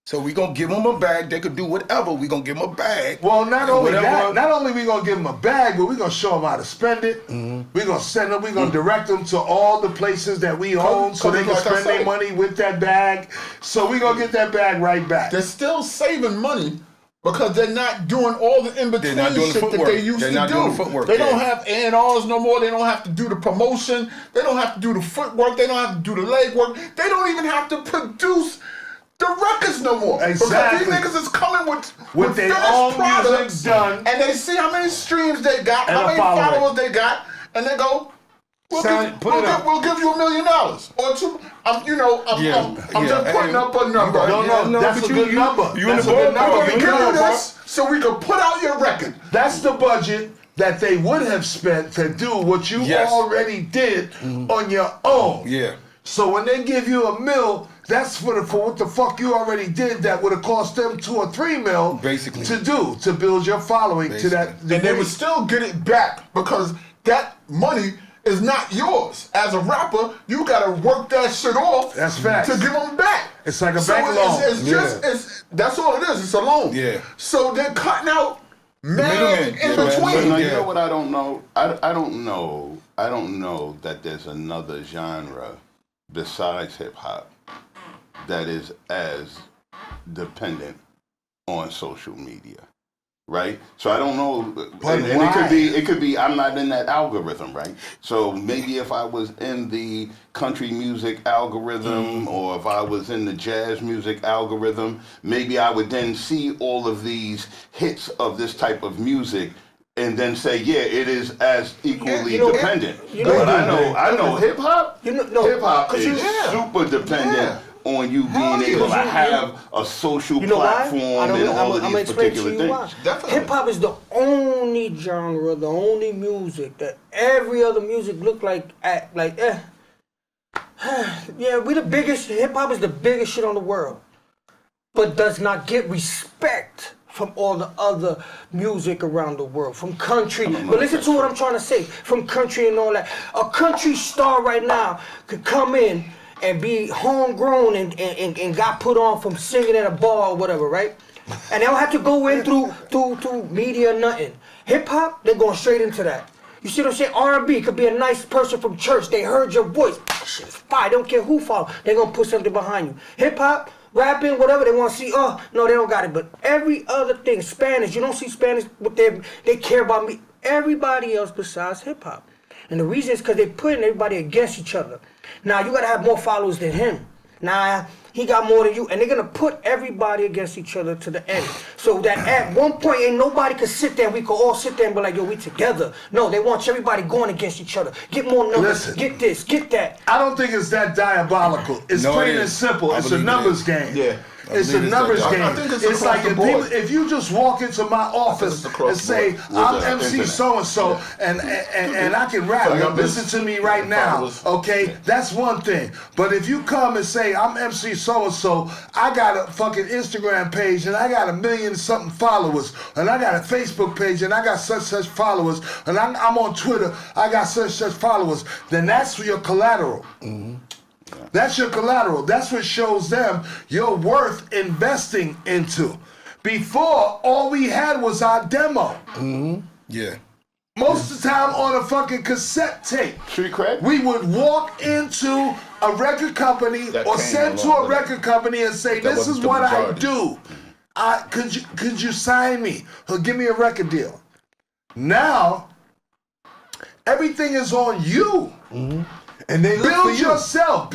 So we gonna give them a bag. They could do whatever. We gonna give them a bag. Well, not only that. Not only we gonna give them a bag, but we gonna show them how to spend it. Mm-hmm. We gonna send them. We gonna direct them to all the places that we own, so they can spend their money with that bag. So we gonna get that bag right back. They're still saving money, Because they're not doing all the in-between shit that they used to do. Doing the footwork, they don't have A&Rs no more. They don't have to do the promotion. They don't have to do the footwork. They don't have to do the leg work. They don't even have to produce the records no more. Exactly. Because these niggas is coming with their finished own products, music done. and they see how many streams they got, And how a many following. followers they got, and they go, we'll give you $1 million or two. I'm just putting up a number. No, that's a good number. You in That's the a good ballpark. number. We're gonna give you Because this so we can put out your record. that's the budget that they would have spent to do what you Yes. already did on your own. Yeah. So when they give you $1 million, that's for what the fuck you already did that would have cost them $2 or $3 million Basically. to build your following to that Basically. And they degree. would still get it back because that money is not yours. As a rapper, you gotta work that shit off. That's facts. To give them back. It's like a bank loan. That's all it is. It's a loan. Yeah. So they're cutting out mad middleman. in Yeah, But between. now, you Yeah. know what I don't know? I don't know that there's another genre besides hip hop that is as dependent on social media. Right? So I don't know, But and why? it could be I'm not in that algorithm, right? So maybe if I was in the country music algorithm or if I was in the jazz music algorithm, maybe I would then see all of these hits of this type of music and then say, yeah, it is as equally dependent. But I know hip hop. Hip hop is super dependent on you being able to have a social platform and all of these particular things. Hip hop is the only genre, the only music that every other music look like yeah, we the biggest. Hip hop is the biggest shit on the world, but does not get respect from all the other music around the world, from country. But listen to what I'm trying to say, from country and all that. A country star right now could come in and be homegrown and got put on from singing at a bar or whatever, right? And they don't have to go in through media or nothing. Hip hop, they're going straight into that. You see what I'm saying? R&B could be a nice person from church. They heard your voice. Shit's fire. They don't care who follow. They're going to put something behind you. Hip hop, rapping, whatever, they want to see. Oh, no, they don't got it. But every other thing, Spanish, you don't see Spanish, but they care about me. Everybody else besides hip hop. And the reason is because they're putting everybody against each other. Now, you got to have more followers than him. Now, he got more than you. And they're going to put everybody against each other to the end. So that at one point, ain't nobody could sit there and we could all sit there and be like, yo, we together. No, they want everybody going against each other. Get more numbers. Listen, get this, get that. I don't think it's that diabolical. It's plain and simple. It's a numbers game. Yeah. It's a numbers game. I think it's It's like across the board. if you just walk into my office and say, I'm MC so-and-so, and I can rap, listen to me right now, okay? That's one thing. But if you come and say, I'm MC so-and-so, I got a fucking Instagram page, and I got 1 million something followers, and I got a Facebook page, and I got such followers, and I'm on Twitter, I got such followers, then that's your collateral. That's your collateral. That's what shows them you're worth investing into. Before, all we had was our demo. Yeah. Most of the time on a fucking cassette tape. Street cred? We would walk into a record company or send to a record company and say, this is what I do. Could you sign me or give me a record deal? Now, everything is on you. And they build yourself.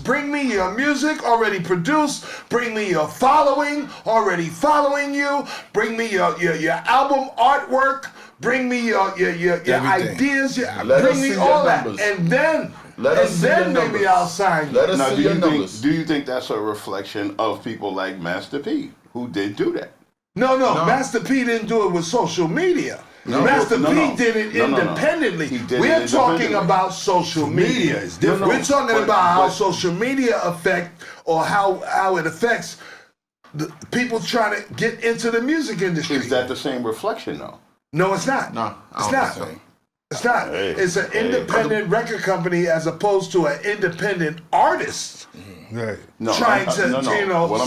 Bring me your music already produced. Bring me your following already following you. Bring me your album artwork. Bring me your ideas. Bring me all that, and then maybe I'll sign you. Let us see your numbers. Do you think that's a reflection of people like Master P who did do that? No. Master P didn't do it with social media. Master P did it independently. We're talking about social media. It's different. We're talking about how social media affect or how it affects the people trying to get into the music industry. Is that the same reflection though? No, it's not. No, it's not. It's not. It's an independent record company as opposed to an independent artist. Right. Trying to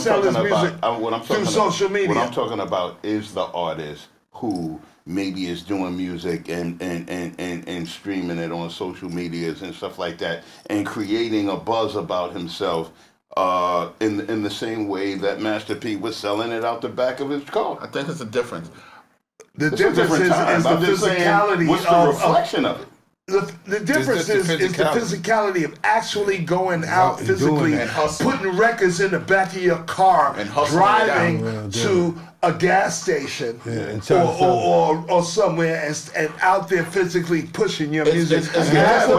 sell his music through social media. What I'm talking about is the artist who maybe is doing music and streaming it on social medias and stuff like that and creating a buzz about himself in the same way that Master P was selling it out the back of his car. I think it's a difference. The difference is the physicality. What's the reflection of it? The difference is the physicality of actually going out physically and hustling, putting records in the back of your car, and driving to a gas station or somewhere and out there physically pushing your music. As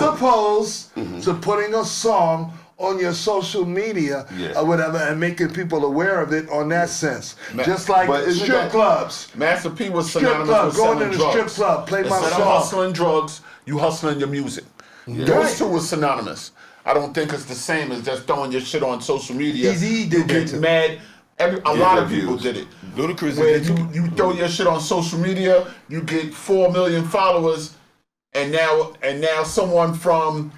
opposed to putting a song on your social media or whatever and making people aware of it on that sense. Just like strip clubs. Master P was synonymous with going to the drugs. strip club, play my Instead song. of hustling drugs, you hustling your music. Those two were synonymous. I don't think it's the same as just throwing your shit on social media. Easy did you get mad. A lot of people did it. Ludacris where you throw your shit on social media, you get 4 million followers, and now someone from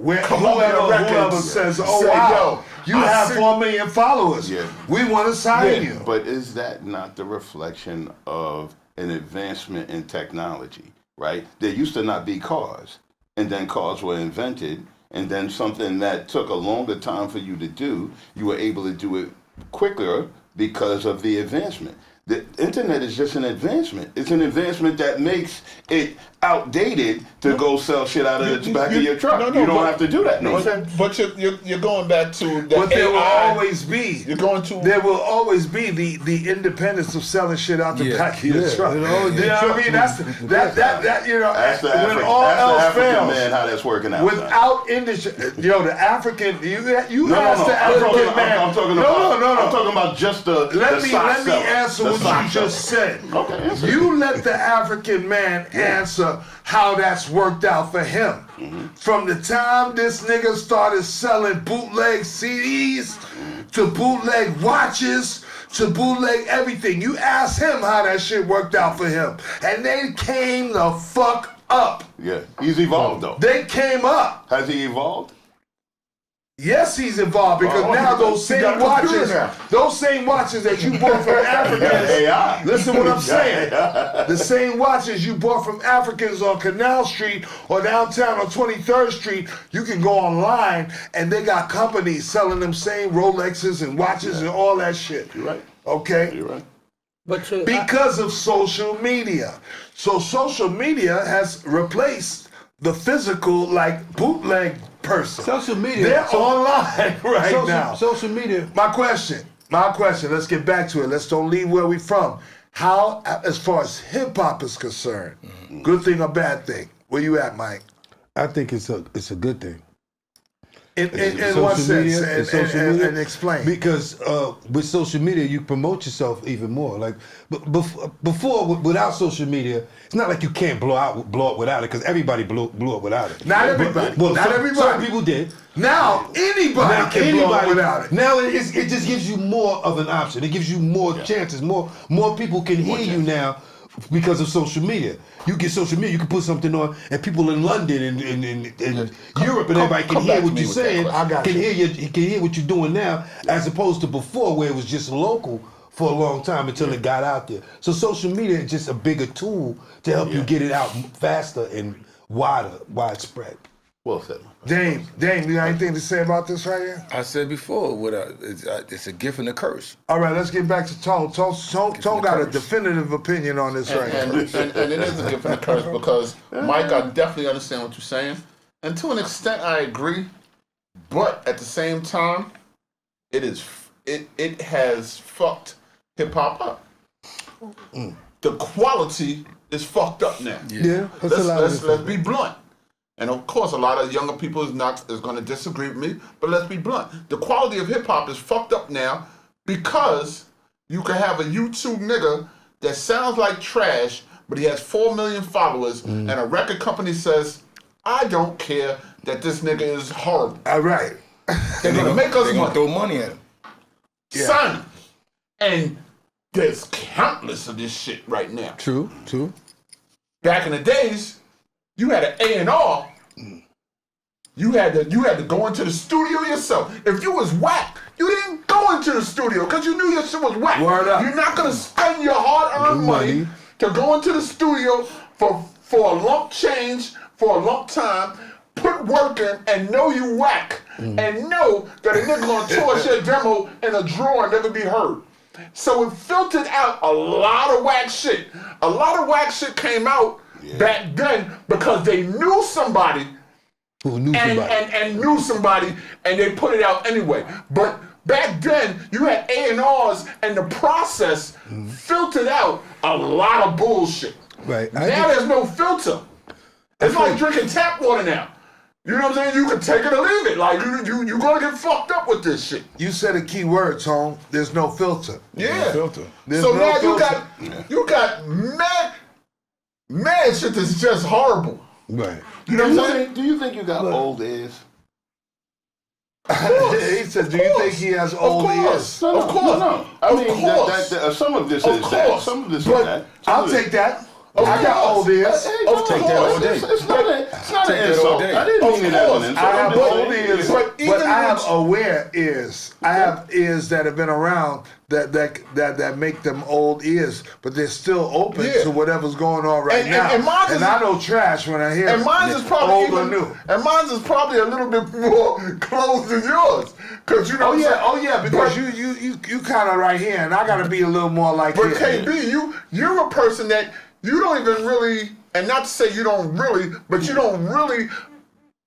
whoever says, "Oh wow, you have 4 million followers. We want to sign you." But is that not the reflection of an advancement in technology? Right? There used to not be cars, and then cars were invented, and then something that took a longer time for you to do, you were able to do it quicker because of the advancement. The internet is just an advancement. It's an advancement that makes it outdated to go sell shit out of the back of your truck. You don't have to do that no more. But you're going back to the But there will AI. always be. You're going to. There will always be the independence of selling shit out the back of your truck. You know what I mean? That's that you know. Ask the when all else African fails, man how that's working out. without industry, the African. You ask the African man. I'm talking about. No. I'm talking about just the. Let me answer what you just said. Okay. You let the African man answer how that's worked out for him. From the time this nigga started selling bootleg CDs to bootleg watches to bootleg everything, you ask him how that shit worked out for him. And they came the fuck up. Yeah, he's evolved though. They came up. Has he evolved? Yes, he's involved because now those same watches that you bought from Africans. Listen what I'm saying. The same watches you bought from Africans on Canal Street or downtown on 23rd Street, you can go online and they got companies selling them same Rolexes and watches and all that shit. You're right. Okay? You're right. But Because of social media. So social media has replaced the physical, like, bootleg person. Social media. They're online now. Social media. My question, let's get back to it. Let's don't leave where we from. How, as far as hip hop is concerned, good thing or bad thing? Where you at, Mike? I think it's a good thing. In what sense? And explain. Because with social media, you promote yourself even more. Like before, without social media, it's not like you can't blow up without it. Because everybody blew up without it. Not everybody. Some people did. Now anybody can blow up without it. Now it just gives you more of an option. It gives you more chances. More people can hear you now. Because of social media. You get social media, you can put something on, and people in London and Europe and everybody can hear what you're saying, can hear what you're doing now, as opposed to before where it was just local for a long time until it got out there. So social media is just a bigger tool to help you get it out faster and widespread. Well said. Dame, you got anything to say about this right here? I said before, it's a gift and a curse. All right, let's get back to Tone. Tone got a definitive opinion on this right here. And it is a gift and a curse because, Mike, I definitely understand what you're saying. And to an extent, I agree. But at the same time, it has fucked hip-hop up. The quality is fucked up now. Let's be blunt. And of course, a lot of younger people is going to disagree with me, but let's be blunt. The quality of hip hop is fucked up now because you can have a YouTube nigga that sounds like trash, but he has 4 million followers, and a record company says, "I don't care that this nigga is horrible." All right. They're gonna make us money. Throw money at him. Sign him. And there's countless of this shit right now. True. Back in the days, you had an A&R. You had to go into the studio yourself. If you was whack, you didn't go into the studio because you knew your shit was whack. Word up. You're not gonna spend your hard-earned money to go into the studio for a lump change, for a lump time, put work in, and know you whack. and know that a nigga gonna toss your demo in a drawer and never be heard. So it filtered out a lot of whack shit. A lot of whack shit came out back then because they knew somebody Who knew somebody. and knew somebody and they put it out anyway. But back then you had A&Rs and the process filtered out a lot of bullshit. Right. Now there's no filter. It's like drinking tap water now. You know what I'm saying? You can take it or leave it. Like you gonna get fucked up with this shit. You said a key word, Tone. There's no filter. Yeah. Filter. There's So no now filter. you got mad shit that's just horrible. Right. You know what I'm saying? Do you think you got old ears? He said, do you think he has old ears? Of course. No. I mean, some of this is that. Some of this is that. I'll take that. I got old ears. Take that all day. It's not an insult. day. I didn't mean it as an insult. I have old ears, But but I have aware ears. I have ears that have been around that make them old ears, but they're still open to whatever's going on right now. And I know trash when I hear And mine is probably old or new. And mine is probably a little bit more closed than yours, because you know. Because you kind of right here, and I got to be a little more like. But here. KB, you're a person that you don't even really, and not to say you don't really, but you don't really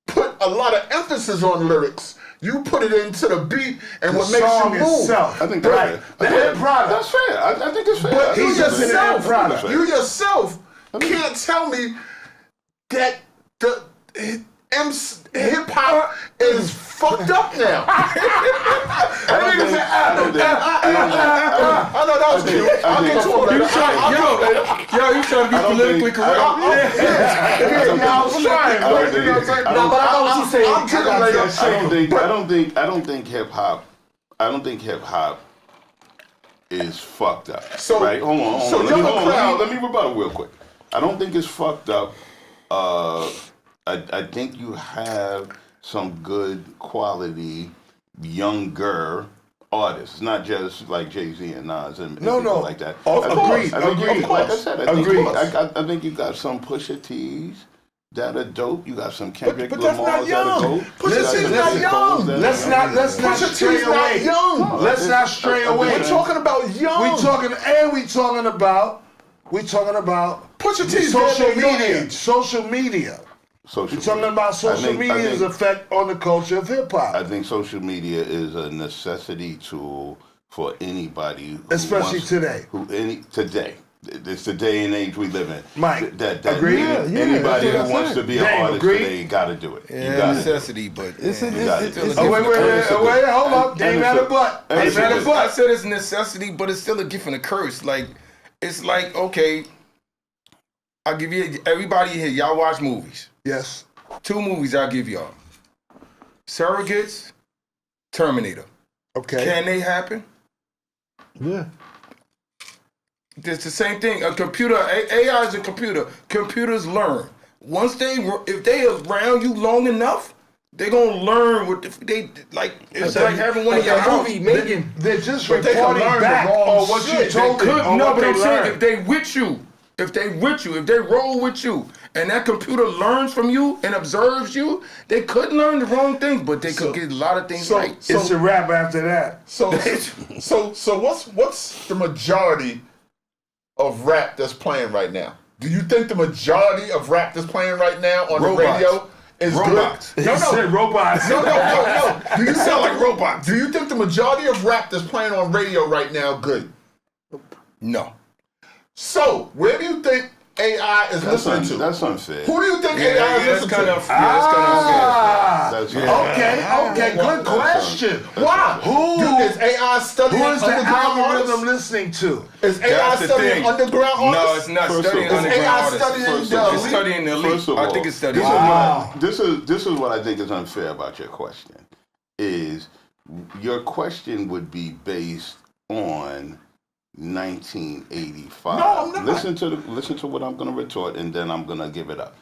put a lot of emphasis on lyrics. You put it into the beat and what makes you move. Itself. I think that's fair. The end product. That's fair. I think it's fair. But you just yourself can't tell me that the hip hop is fucked up now. I know that was cute. I'll get to it later. Yo, you trying to be politically correct? I was trying. You know what I'm saying? No, but I know what you're saying. I'll get it later. I don't think hip hop is fucked up. So, right? Hold on. so let me rebuttal real quick. I don't think it's fucked up. I think you have some good quality younger artists, not just like Jay-Z and Nas and people like that. Agreed. Like I said, Agreed. I think you got some Pusha T's that are dope. You got some Kendrick But that's Lamar's not young. that are dope. Pusha T's not young. Let's not stray away. Let's not stray away. We're talking about young. We talking about Pusha T's social media. We're talking about social media's effect on the culture of hip hop. I think social media is a necessity tool for anybody, especially today. Today. It's the day and age we live in. Mike, agree? Anybody who wants to be an artist today got to do it. Yeah, necessity, but wait, hold up. Ain't that a butt? Ain't that a butt? I said it's necessity, but it's still a gift and a curse. Like, it's like, okay, I'll give you, everybody here, y'all watch movies. Yes. 2 movies I'll give y'all. Surrogates, Terminator. Okay. Can they happen? Yeah. It's the same thing. A computer, AI is a computer. Computers learn. If they around you long enough, they're gonna learn what they like. It's like having one of your movie Megan. They're just reporting back on what you told them. No, but I'm saying if they with you, if they roll with you, and that computer learns from you and observes you, they could learn the wrong things, but they could get a lot of things right. It's a wrap after that. So what's the majority of rap that's playing right now? Do you think the majority of rap that's playing right now on the radio is robots? Good? No. Said robots. No. Do you sound like robots? Do you think the majority of rap that's playing on radio right now good? No. So where do you think AI is listening to? That's unfair. Who do you think AI is listening to? That's kind of unfair. Okay, good question. Why? Who is AI studying Who is the underground algorithm artists? listening to? Is AI studying underground artists? No, it's not studying underground artists. It's studying the elite. I think it's studying. This is what I think is unfair about your question. Is your question would be based on 1985. No, I'm not. Listen to what I'm going to retort, and then I'm going to give it up.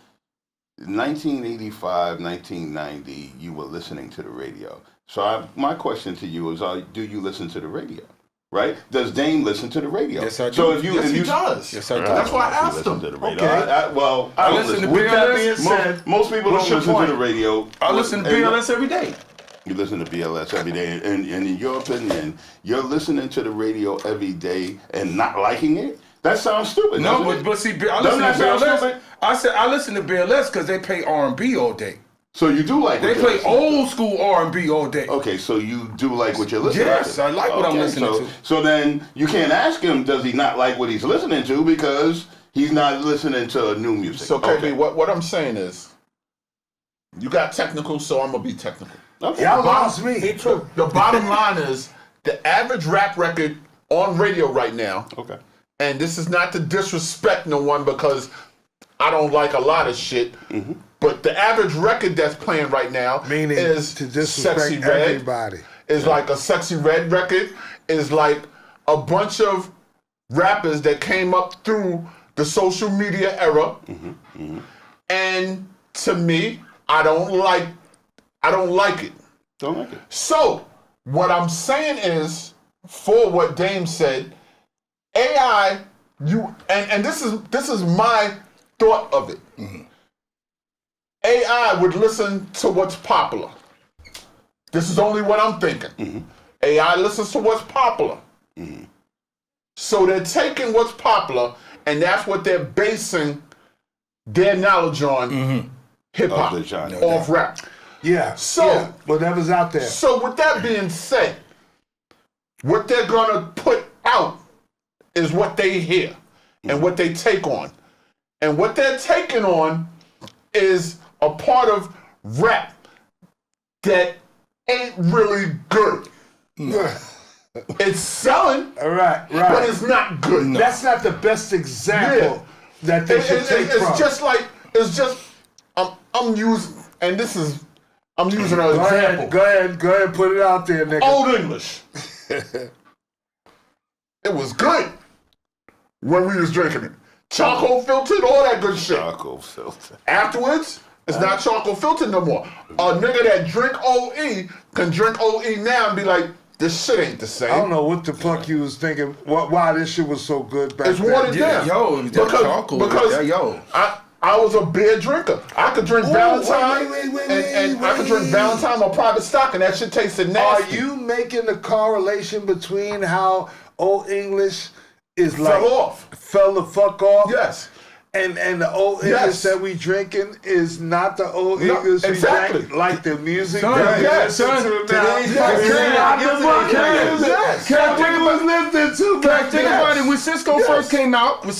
1985, 1990, you were listening to the radio. So my question to you is, do you listen to the radio? Right? Does Dame listen to the radio? Yes, I do. So he does. Yes, I do. That's why I asked him. To the radio. Okay. I listen to with BLS. that being said, most people don't listen to the radio. I listen to BLS every day. You listen to BLS every day, and in your opinion, you're listening to the radio every day and not liking it? That sounds stupid. No, but see, I listen to BLS. I said I listen to BLS because they play R&B all day. So you do like they play old school R&B all day. Okay, so you do like what you're listening to. Yes, I like what I'm listening to. So then you can't ask him, does he not like what he's listening to, because he's not listening to new music. So KB, what I'm saying is, you got technical, so I'm gonna be technical. Okay. Y'all lost me. Me too. The bottom line is, the average rap record on radio right now. Okay. And this is not to disrespect no one, because I don't like a lot of shit. Mm-hmm. But the average record that's playing right now is to disrespect Sexy Red. Everybody. Is like a Sexy Red record. Is like a bunch of rappers that came up through the social media era. Mm-hmm. Mm-hmm. And to me, I don't like it. Don't like it. So what I'm saying is, for what Dame said, AI, and this is my thought of it. Mm-hmm. AI would listen to what's popular. This is only what I'm thinking. Mm-hmm. AI listens to what's popular. Mm-hmm. So they're taking what's popular, and that's what they're basing their knowledge on. Mm-hmm. Hip hop, off rap. Yeah. So whatever's out there. So with that being said, what they're gonna put out is what they hear and what they take on. And what they're taking on is a part of rap that ain't really good. No. It's selling, right, but it's not good. No. That's not the best example that they should take from. It's just I'm using, and this is, I'm using an example. Go ahead, put it out there, nigga. Old English. It was good when we was drinking it. Charcoal filtered, all that good shit. Charcoal filtered. Afterwards, it's not charcoal filtered no more. A nigga that drink OE can drink OE now and be like, this shit ain't the same. I don't know what the fuck you was thinking, why this shit was so good back then. It's watered down. Yo, because I was a beer drinker. I could drink Valentine, and I could drink Valentine or private stock, and that shit tasted nasty. Are you making the correlation between how Old English is fell the fuck off? Yes. And the Old English that we drinking is not the Old English we drank, like the music that we listen to now. Think about it. When Cisco first came out, they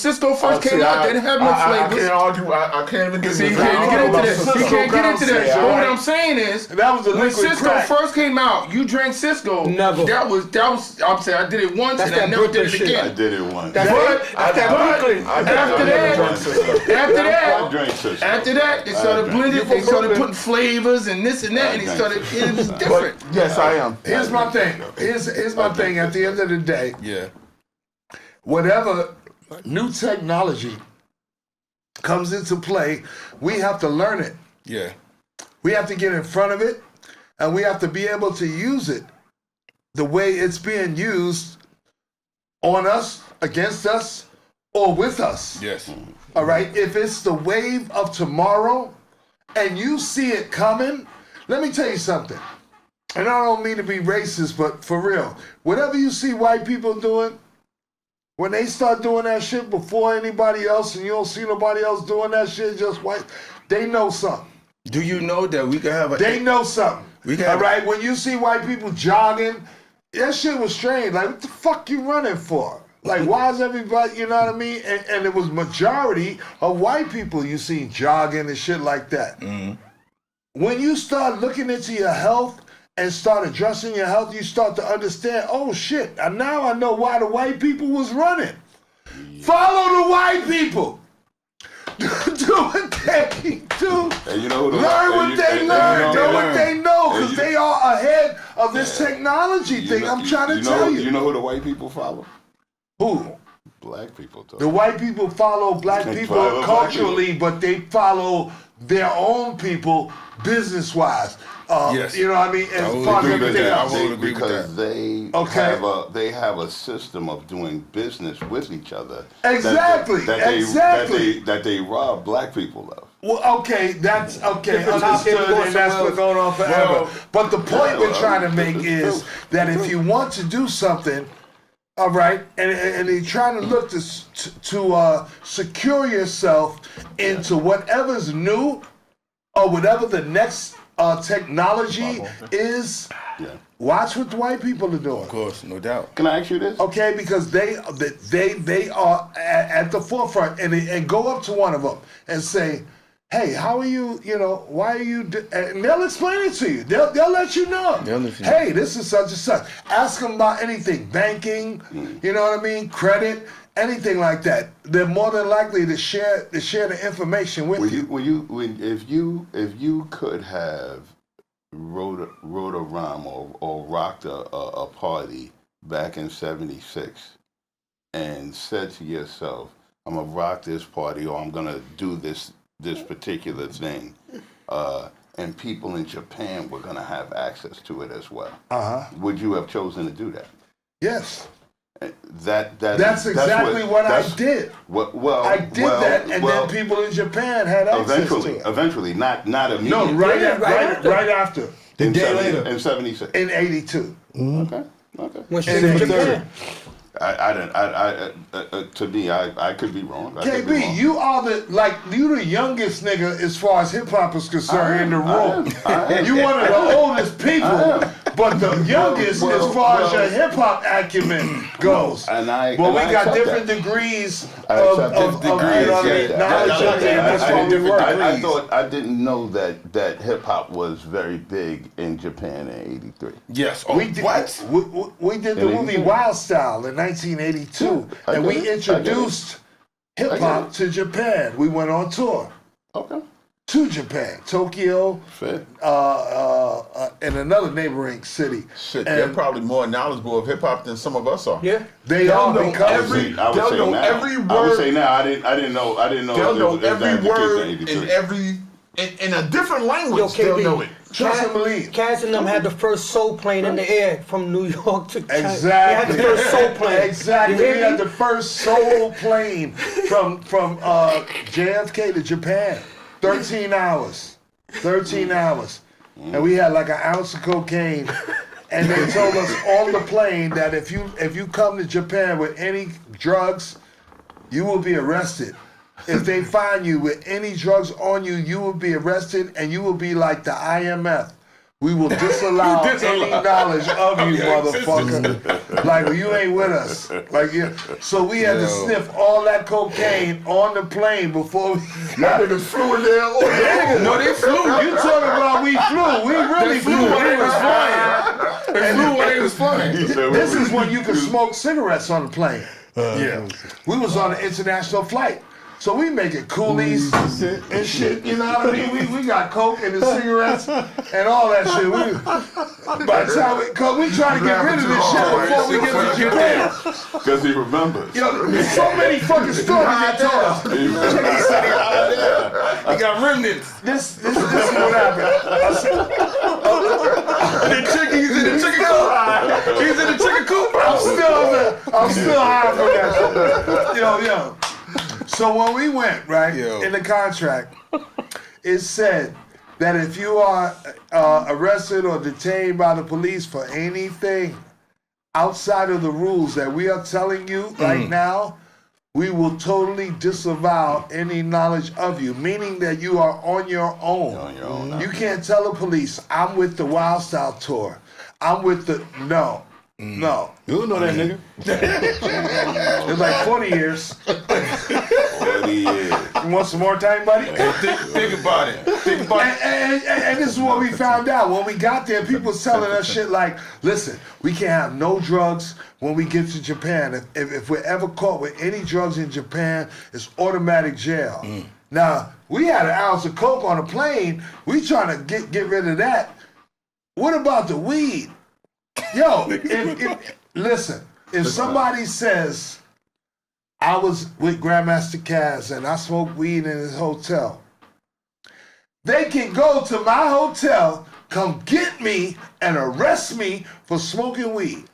didn't have no flavors. I can't even get into that. You can't get into that. But what I'm saying is, when Cisco first came out, you drank Cisco. Never. That was. I'm saying I did it once and I never did it again. I did it once. After that, they started blending. They started putting flavors and this and that, and it was different. But yes, I am. Here's my thing. Here's my thing. At the end of the day, yeah, whatever new technology comes into play, we have to learn it. Yeah, we have to get in front of it, and we have to be able to use it the way it's being used on us, against us, or with us. Yes. All right? If it's the wave of tomorrow and you see it coming, let me tell you something. And I don't mean to be racist, but for real, whatever you see white people doing, when they start doing that shit before anybody else and you don't see nobody else doing that shit, just white, they know something. Do you know that we can have They know something. All right? When you see white people jogging, that shit was strange. Like, what the fuck you running for? Like, why is everybody, you know what I mean? And it was majority of white people you see jogging and shit like that. Mm-hmm. When you start looking into your health and start addressing your health, you start to understand, oh shit, and now I know why the white people was running. Yeah. Follow the white people. Do what they do. And you know learn what they learn. Know what they know, because they are ahead of this technology thing. I'm trying to tell you. You know who the white people follow? Who? Black people. Though. The white people follow black people culturally, but they follow their own people business-wise. Yes. You know what I mean? As far as everything else. I would agree with that. They have a system of doing business with each other. Exactly. That they rob black people of. Well, okay, that's okay, Different topic, understood, and that's been going on forever. Well, But the point we're trying to make is that if you want to do something, all right, and you're trying to look to secure yourself into whatever's new or whatever the next technology is, watch what the white people are doing. Of course, no doubt. Can I ask you this? Okay, because they are at the forefront, and go up to one of them and say, "Hey, how are you? You know, why are you?" And they'll explain it to you. They'll let you know. Hey, this is such and such. Ask them about anything, banking. You know what I mean? Credit, anything like that. They're more than likely to share the information with you. If you could have wrote a rhyme or rocked a party back in '76 and said to yourself, "I'm gonna rock this party," or "I'm gonna do this particular thing," and people in Japan were gonna have access to it as well. Would you have chosen to do that? Yes. That's exactly what I did. I did that, and then people in Japan had access to it. Eventually, not immediately. No, right after. The day later. In '76. In '82. Okay. When she was in Japan. I didn't. To me, I could be wrong. KB, you are you the youngest nigga as far as hip hop is concerned in the room. You one of the oldest people, but the youngest as far as your hip hop acumen goes. And we got different degrees of knowledge. That's why we work. I didn't know that hip hop was very big in Japan in '83. Yes. We did the movie Wild Style in 1982, and we introduced hip hop to Japan. We went on tour. Okay. To Japan, Tokyo, and another neighboring city. Shit, they're probably more knowledgeable of hip hop than some of us are. Yeah, they are because every word. I would say now. I didn't know. They'll know every word in a different language. They'll know it. Trust and believe. Kaz and them had the first soul plane in the air from New York to China. Exactly. They had the first soul plane. Exactly. We had the first soul plane from JFK to Japan. 13 hours. 13 hours. And we had like an ounce of cocaine. And they told us on the plane that if you come to Japan with any drugs, you will be arrested. If they find you with any drugs on you, you will be arrested and you will be like the IMF. We will disallow any knowledge of you, motherfucker. Like, you ain't with us. So we had to sniff all that cocaine on the plane before we got Niggas flew in there. No, they flew. You talking about we flew. We really flew when they was flying. They flew when they was flying. This is when you could smoke cigarettes on the plane. We was on an international flight. So we making coolies and shit, you know what I mean? We got coke and the cigarettes and all that shit. By the time we try to get rid of this shit before we get to Japan. Because he remembers. Yo, there's so many fucking stories they tell us. He got remnants. This is what happened. He's in the chicken coop. He's in the chicken coop. I'm still high from that shit. Yo. So when we went, in the contract, it said that if you are arrested or detained by the police for anything outside of the rules that we are telling you right now, we will totally disavow any knowledge of you, meaning that you are on your own. You're on your own. You can't tell the police, I'm with the Wild Style tour. I'm with the, no. You don't know that nigga. It's like 40 years. 40 years. You want some more time, buddy? Think about it. And this is what we found out. When we got there, people was telling us shit like, listen, we can't have no drugs when we get to Japan. If we're ever caught with any drugs in Japan, it's automatic jail. Now, we had an ounce of coke on a plane. We trying to get rid of that. What about the weed? Yo, listen, if somebody says, I was with Grandmaster Caz and I smoked weed in his hotel, they can go to my hotel, come get me and arrest me for smoking weed.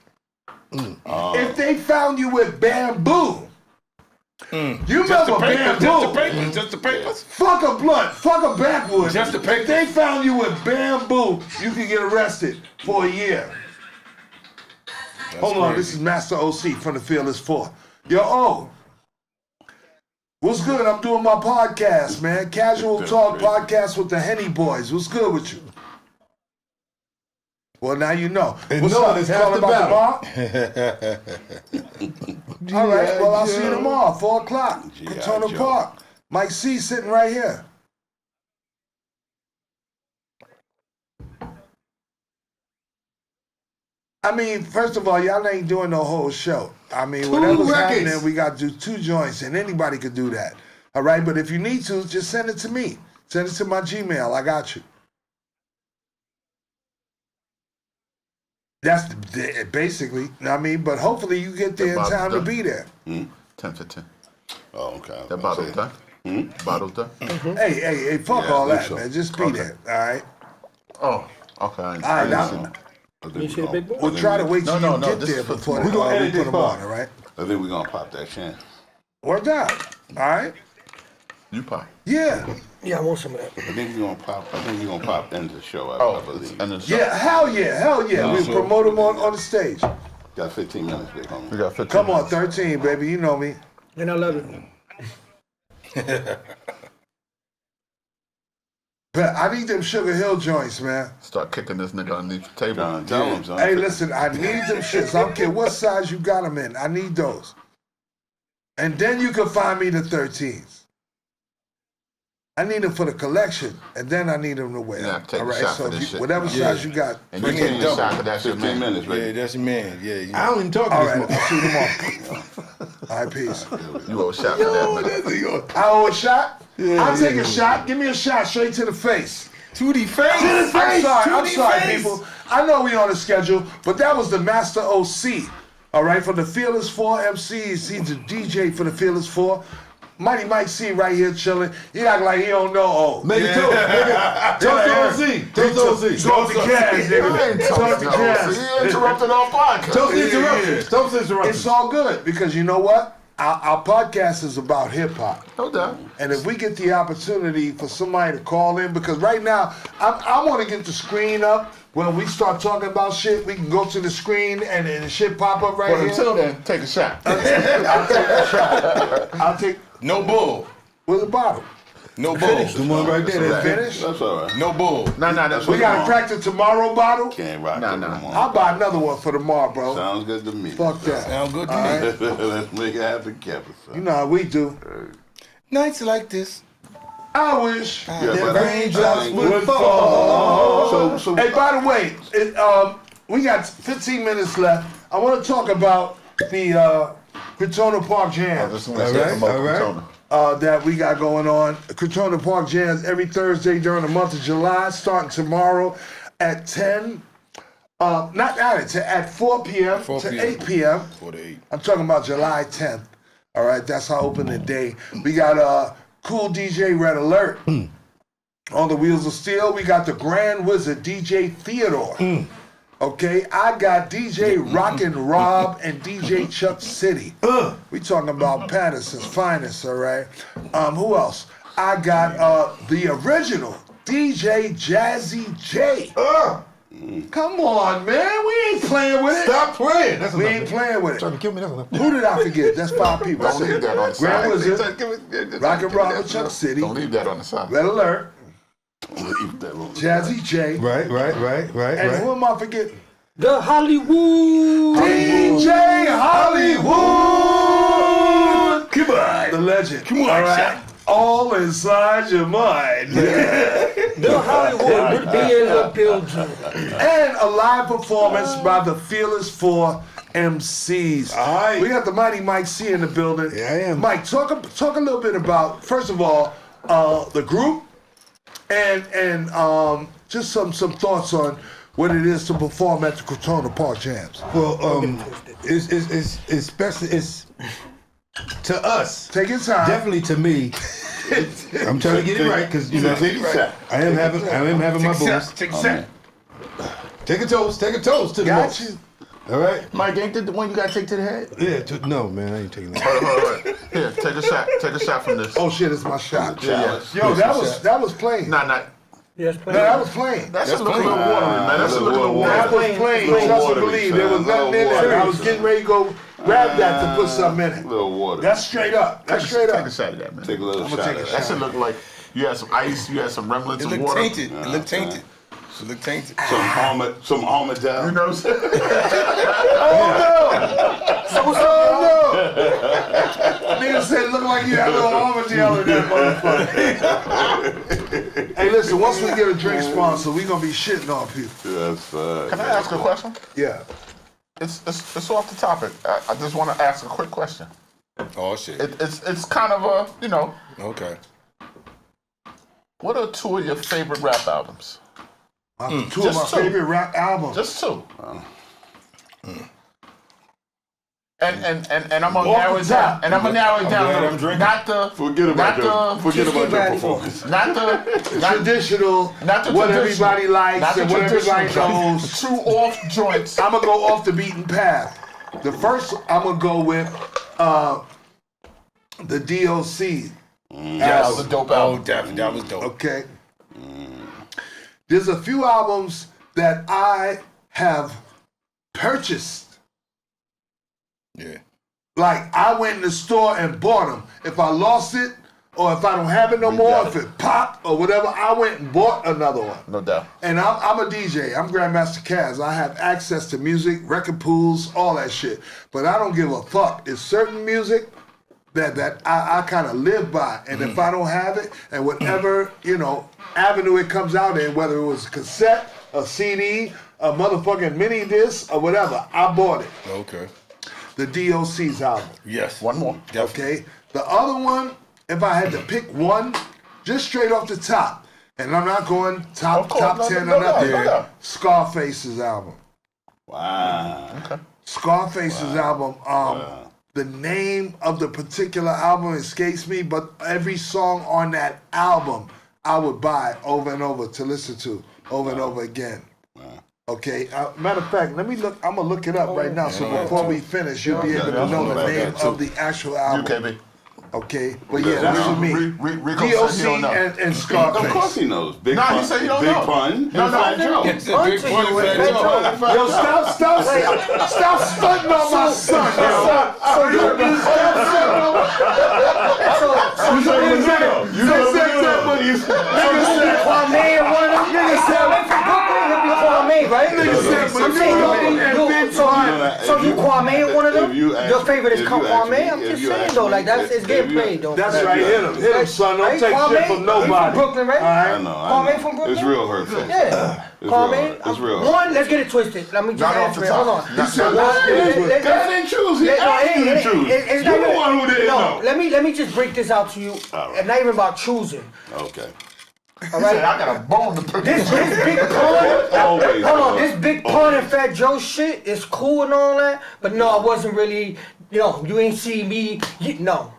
If they found you with bamboo, You remember bamboo? Just the papers. Fuck a blunt, fuck a backwood. Just the If they found you with bamboo, you could get arrested for a year. Hold on, this is Master OC from the Fearless 4. Yo, O. What's good? I'm doing my podcast, man. Casual Talk Podcast with the HennyBoyz. What's good with you? Well, now you know. And What's knowing up? is half the battle. All right, well, I'll see you tomorrow, 4 o'clock. Cortona Park. Mike C sitting right here. I mean, first of all, y'all ain't doing no whole show. I mean, whatever's happening, we got to do 2 joints, and anybody could do that. All right, but if you need to, just send it to me. Send it to my Gmail. I got you. That's basically, I mean, but hopefully you get there in time to be there. 10 for 10. Oh, okay. That bottle's done. Bottle's done. Hey, fuck all that, man. Just be there, all right? Oh, okay. All right, now, You see the big boy? we'll try to wait till you get this there is for before We gonna edit we put this them on, part. all right? I think we're gonna pop that chant. Worked out, all right? You pop. Yeah. Yeah, I want some of that. I think we're gonna pop into the show. I believe. And Yeah, hell yeah. We promote them on the stage. Got 15 minutes, big homie. we got 15 Come on, minutes. 13, baby. You know me. And I love it. But I need them Sugar Hill joints, man. Start kicking this nigga underneath the table. John, tell him, son. Hey, listen, I need them shits. I don't care what size you got them in. I need those. And then you can find me the 13s. I need them for the collection, and then I need them to wear. Yeah, take all a right, shot so for this if you, shit. whatever size you got. And you take a shot for that shit, 15 man. minutes, Yeah, baby. that's your man. Yeah. I don't even talk to All this right, motherfucker. I'll shoot them off. All right, peace. You owe a shot for that, man. I owe a shot? I'll take a shot. Give me a shot straight to the face. To the face. I'm sorry, people. I know we on the schedule, but that was the Master OC. All right, for the Fearless 4 MCs. He's a DJ for the Fearless 4. Mighty Mike C right here chilling. He act like he don't know. Oh, Make it toast, nigga. Toast to OC. Toast to OC. Talk to Caz, I nigga. ain't Talk talking to to Caz. He interrupted our podcast. Toast to interruptions. Toast to interruptions. It's all good because you know what? Our podcast is about hip hop. No doubt. And if we get the opportunity for somebody to call in, because right now, I want to get the screen up. When we start talking about shit, we can go to the screen and the shit pop up right But here. until then, take a shot. I'll take a shot. I'll take, No bull. where's the bottle? No bull. The one right there. That's Finished? That's all right. No bull. Nah, that's We got to crack the tomorrow bottle? Can't rock Nah, it nah. no more. I'll buy another one for tomorrow, bro. Sounds good to me. Fuck that. Sound good to me. Let's make it happen, Kevin. You know how we do. Nights like this. I wish. Yeah, but raindrops would would fall. So Hey, by the way, we got 15 minutes left. I want to talk about the Cortona Park Jams that we got going on. Cortona Park Jams every Thursday during the month of July, starting tomorrow at 10. At 4 p.m. 4 to p.m. 8 p.m. 4 to 8. I'm talking about July 10th. All right, that's our opening day. We got Cool DJ Red Alert on the Wheels of Steel. We got the Grand Wizard DJ Theodore. Okay, I got DJ Rockin' Rob and DJ Chuck City. We talking about Patterson's finest. All right. Who else? I got the original DJ Jazzy J. Come on, man. We ain't playing with it. Stop playing. That's We enough, ain't man. playing with Trying it. to kill me. That's enough. Who did I forget? That's 5 people. Don't leave that on the side. Grand Wizard, Rockin' Rockin' Rob and Chuck City, Don't leave that on the side. Red Alert, leave that alone. Jazzy J. Right. And who am I forgetting? The Hollywood. DJ Hollywood. Come on. The legend. Come on, right. All inside your mind. The Hollywood would be in the building. And a live performance by the Fearless 4 MCs. All right. We got the Mighty Mike C in the building. Yeah, I am. Mike, talk a little bit about, first of all, the group and just some thoughts on what it is to perform at the Cortona Park Jams. Well, it's special. It's to us. Take your time. Definitely to me. I'm trying to get it right because you know I am having my booze. Take a sip. Take a toast to the Got most. you. All right. Mike, ain't that the one you gotta take to the head? Yeah. No, man, I ain't taking that. Hold on. Here, take a shot. Take a shot from this. Oh shit, it's my shot. Yeah. Yo, that was plain. Nah. Yes, No, that was plain. That should look a little watery, man. That should look a little That watery. was plain. Little Trust and watery, believe. son. There was nothing in Little there. I watery, was getting ready to go grab that to put something in it. Little water. That's straight up. That's straight Take up. a shot of that, man. Take a little shot take of a that. That should look like you had some ice, you had some remnants It of looked water. tainted. It looked tainted. It looked tainted. Some Armadale. You know what I'm saying? Nigga said it looked like you had a little Armadale in that motherfucker. Hey, listen, once we get a drink sponsor, we gonna be shitting on people. Yes, Can I ask a question? Yeah. It's off the topic. I just want to ask a quick question. Oh shit. It's kind of a, you know, Okay. what are 2 of your favorite rap albums? 2 of Just my 2. favorite rap albums. Just 2. And I'm gonna narrow it down. And I'm gonna narrow it down. Not the Forget about your performance. not the traditional, not the what traditional, everybody likes not the and what everybody traditional, knows. 2 off joints. I'm gonna go off the beaten path. The first I'm gonna go with the DOC. That was a dope album. Oh, definitely. That was dope. Okay. There's a few albums that I have purchased. Yeah. Like I went in the store and bought them. If I lost it or if I don't have it no more, if it popped or whatever, I went and bought another one. No doubt. And I'm a DJ. I'm Grandmaster Caz. I have access to music, record pools, all that shit. But I don't give a fuck. It's certain music that I kind of live by. And if I don't have it, and whatever, avenue it comes out in, whether it was cassette, a CD, a motherfucking mini disc, or whatever, I bought it. Okay. The DOC's album. Yes. One more. Okay? The other one, if I had to pick one, just straight off the top, and I'm not going top 10 or nothing, Scarface's album. Wow. Okay. Scarface's album, the name of the particular album escapes me, but every song on that album I would buy over and over to listen to over and over again. Okay, matter of fact, let me look. I'm gonna look it up right now. So before we finish, you'll be able to know the name of the actual album. UKB. Okay, but yeah, that's for me. Rico DOC and Scarface. Of course he knows. Big Nah, Pun. he said he don't Big know. Pun. No, and Fat Joe. It's a big one. Yo, stop stunting on my son, yo. So you Kwame one of them? Your favorite is Kwame? I'm just saying though, like it's getting played though. That's right, hit him, son. Don't take shit from nobody. From Brooklyn, right? I know. Kwame from Brooklyn? It's real hurtful. Yeah. Kwame, It's real. one, let's get it twisted. Let me just answer it. Hold on. God didn't choose. He asked you to choose. You're the one who didn't know. Let me just break this out to you. Right. And not even about choosing. Okay. All right. I got a bone to pick. This big pun. Always. Hold on, this big pun and Fat Joe shit is cool and all that, but no, I wasn't really. You ain't see me. No.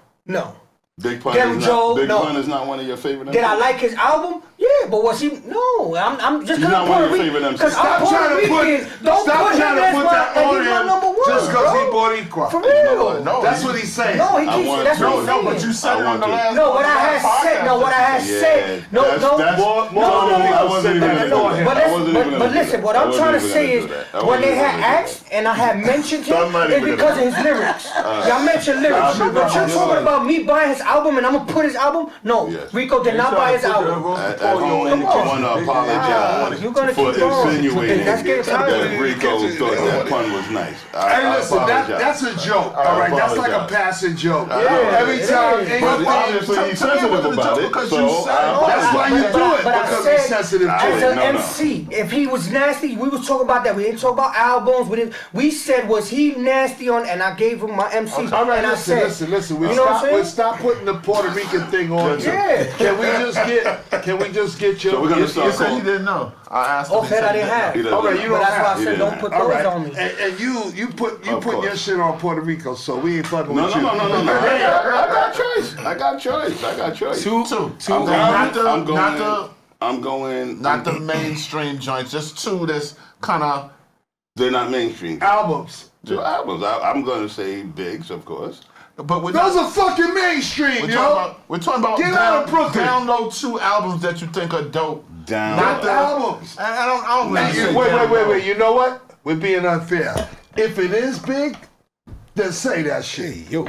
Big Pun Dem is Joe, not. Big no. Pun is not one of your favorite. Did I like his album? Yeah, but was he? No, I'm just He's because not I'm one of Puerto your favorite Rican. MCs. Because I'm Puerto Rican. Don't put him as my number one. Just because he bought Equa. For real. No, That's what he's saying. No, he keeps. That's what he's saying. but you said it on the last. No, what I had said. No, what I had said. No. But listen, what I'm trying to say is when they had asked and I had mentioned him, it's because of his lyrics. Y'all mentioned lyrics. But you're talking about me buying his album and I'm gonna put his album? No, Rico did not buy his album. I want to apologize You're gonna for keep going. insinuating That's getting tired. that Rico thought that pun was nice. Hey, listen, that's a joke. All right, that's like a passing joke. Every time, But obviously he's sensitive about it, so that's why you do it, But I because said, he's sensitive to as it. an MC, if he was nasty, we was talking about that. We didn't talk about albums. We said, was he nasty on? And I gave him my MC. All right, and I said, listen. You know what I'm saying? We'll stop putting the Puerto Rican thing on. Yeah. Can we just get your? So we're gonna start You said you calling. didn't know. I asked him. Okay, I didn't have. He doesn't Okay, know. you But don't that's why I have. said don't put those on me. And you put Of your course. shit on Puerto Rico, so we ain't fucking No. with you. Hey, I got choice. Two. I'm going. Not the mainstream joints. Just 2 that's kind of They're not mainstream. Albums. Two albums. I'm gonna say Biggs, of course. But we're Those not, are fucking mainstream, we're talking about Get out of Brooklyn. download 2 albums that you think are dope. Not the albums. I don't really say Wait. You know what? We're being unfair. If it is big, then say that shit. Hey, yo.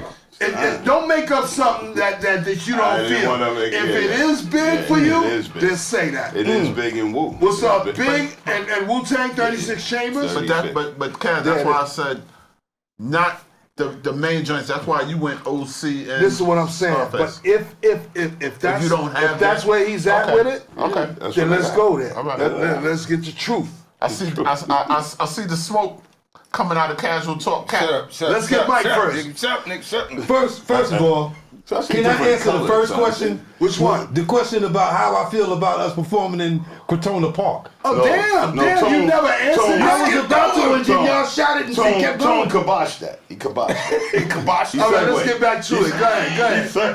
Don't make up something that you don't feel. If it is big for you, then say that. It is Big and Wu. What's up, Big and Wu-Tang 36 Chambers? But Kaz, that's why I said not the main joints. That's why you went OC and This is what I'm saying. Scarface. But if that's you don't have that's that, where he's at with it, okay, then let's go there. All right. Let's get the truth. I see the smoke coming out of Casual Talk. Let's get Mike first. First of all, can I answer the first question? Which one? The question about how I feel about us performing in Crotona Park. Oh, damn, you never answered. I was about to, and then y'all shouted and said, kept going. Kaboshed that. He kaboshed it. He kaboshed it. All right, let's get back to it.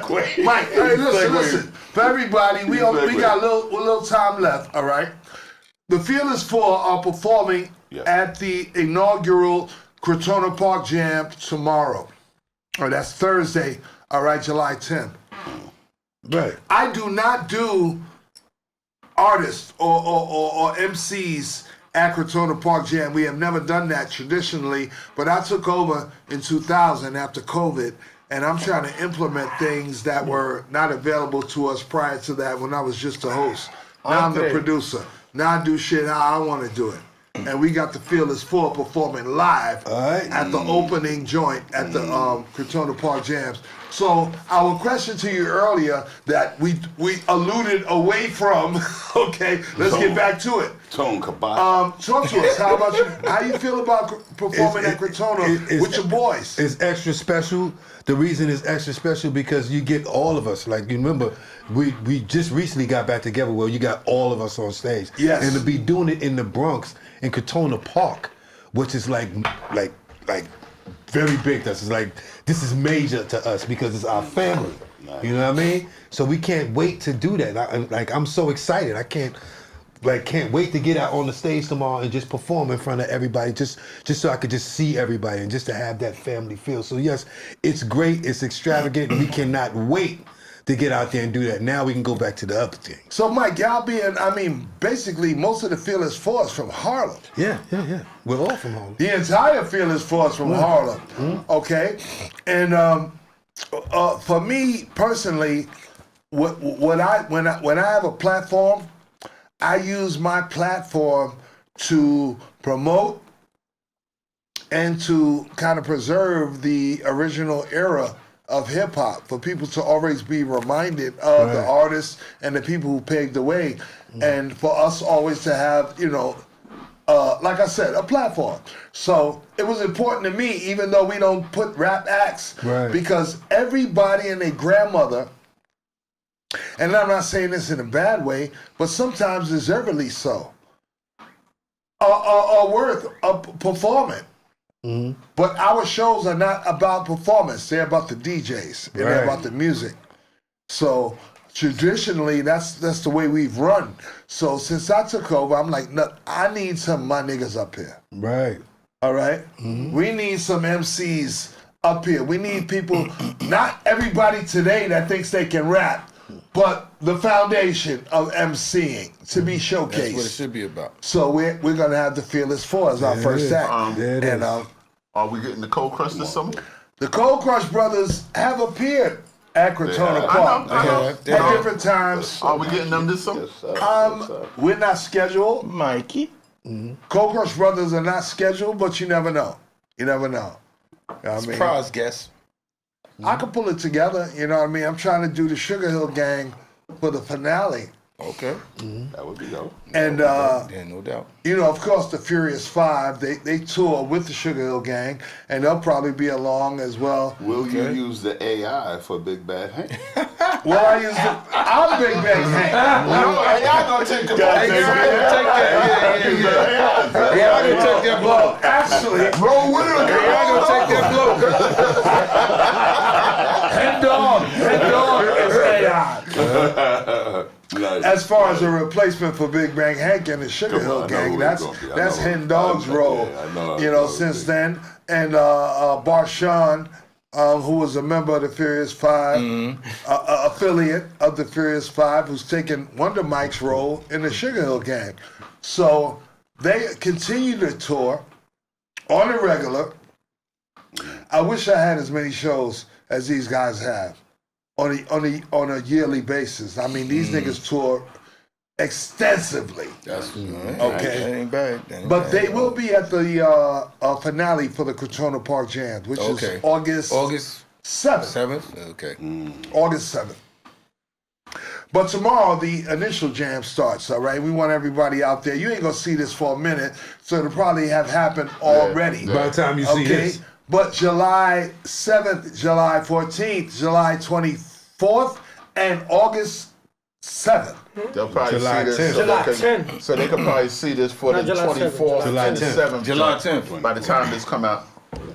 Go ahead. Mike, hey, listen. For everybody, we got a little time left, all right? The Fearless Four are performing at the inaugural Crotona Park Jam tomorrow. All right, that's Thursday, all right, July 10th. Right. I do not do artists or MCs at Crotona Park Jam. We have never done that traditionally, but I took over in 2000 after COVID, and I'm trying to implement things that were not available to us prior to that when I was just a host. Now I'm the producer. Now I do shit how I want to do it. And we got the Fearless Four performing live at the opening joint at the Crotona Park Jams. So our question to you earlier that we alluded away from, okay, let's get back to it. Tone Kaboshed. Talk to us. How about you? How you feel about performing at Crotona with your boys? It's extra special. The reason it's extra special because you get all of us. Like, you remember, we just recently got back together where you got all of us on stage. Yes. And to be doing it in the Bronx, in Crotona Park, which is like very big to us. It's like, this is major to us because it's our family. Nice. You know what I mean? So we can't wait to do that. I'm so excited. I can't wait to get out on the stage tomorrow and just perform in front of everybody, just so I could just see everybody and just to have that family feel. So yes, it's great, it's extravagant, and we cannot wait to get out there and do that. Now we can go back to the other thing. So Mike, y'all basically most of the Fearless Four is from Harlem. Yeah. We're all from Harlem. The entire Fearless Four is from Harlem, okay? And for me personally, when I have a platform, I use my platform to promote and to kind of preserve the original era of hip hop, for people to always be reminded of the artists and the people who paved the way, and for us always to have, like I said, a platform. So it was important to me, even though we don't put rap acts, because everybody and their grandmother, and I'm not saying this in a bad way, but sometimes deservedly so, are worth performing. But our shows are not about performance. They're about the DJs. And they're about the music. So traditionally, that's the way we've run. So since I took over, I'm like, no, I need some of my niggas up here. Right. All right? We need some MCs up here. We need people, not everybody today that thinks they can rap, but the foundation of MCing to be showcased. That's what it should be about. So we're gonna have the Fearless Four as our first act. Are we getting the Cold Crush this summer? The Cold Crush brothers have appeared at Crotona Park I know. at different times. Are we getting them this summer? We're not scheduled. Mikey. Cold Crush brothers are not scheduled, but you never know. You never know. You know what I mean? Surprise guess. I could pull it together. You know what I mean? I'm trying to do the Sugar Hill Gang for the finale. Okay. That would be dope. And no doubt. of course, the Furious Five, they tour with the Sugar Hill Gang, and they'll probably be along as well. Will you use the AI for Big Bad Hank? Well, I'm Big Bad Hank. No, AI gonna take the AI gonna take that blow. Actually, roll with it. AI gonna take that blow. Head Dog is AI. Nice. As far as a replacement for Big Bang Hank and the Sugar Hill Gang, that's Hen Dog's role. Since then, and Barshawn, who was a member of the Furious Five, affiliate of the Furious Five, who's taken Wonder Mike's role in the Sugar Hill Gang. So they continue to tour on the regular. I wish I had as many shows as these guys have on a yearly basis. I mean, these niggas tour extensively. That's okay. That ain't bad. But they will be at the finale for the Crotona Park Jams, which is August 7th. 7th? Okay. August 7th. But tomorrow, the initial jam starts, all right? We want everybody out there. You ain't going to see this for a minute, so it'll probably have happened already. By the time you see this. But July 7th, July 14th, July 24th, and August 7th. They'll probably July see this. 10th. So they can probably see this for the 24th and 7th. July 10th. By the time this come out.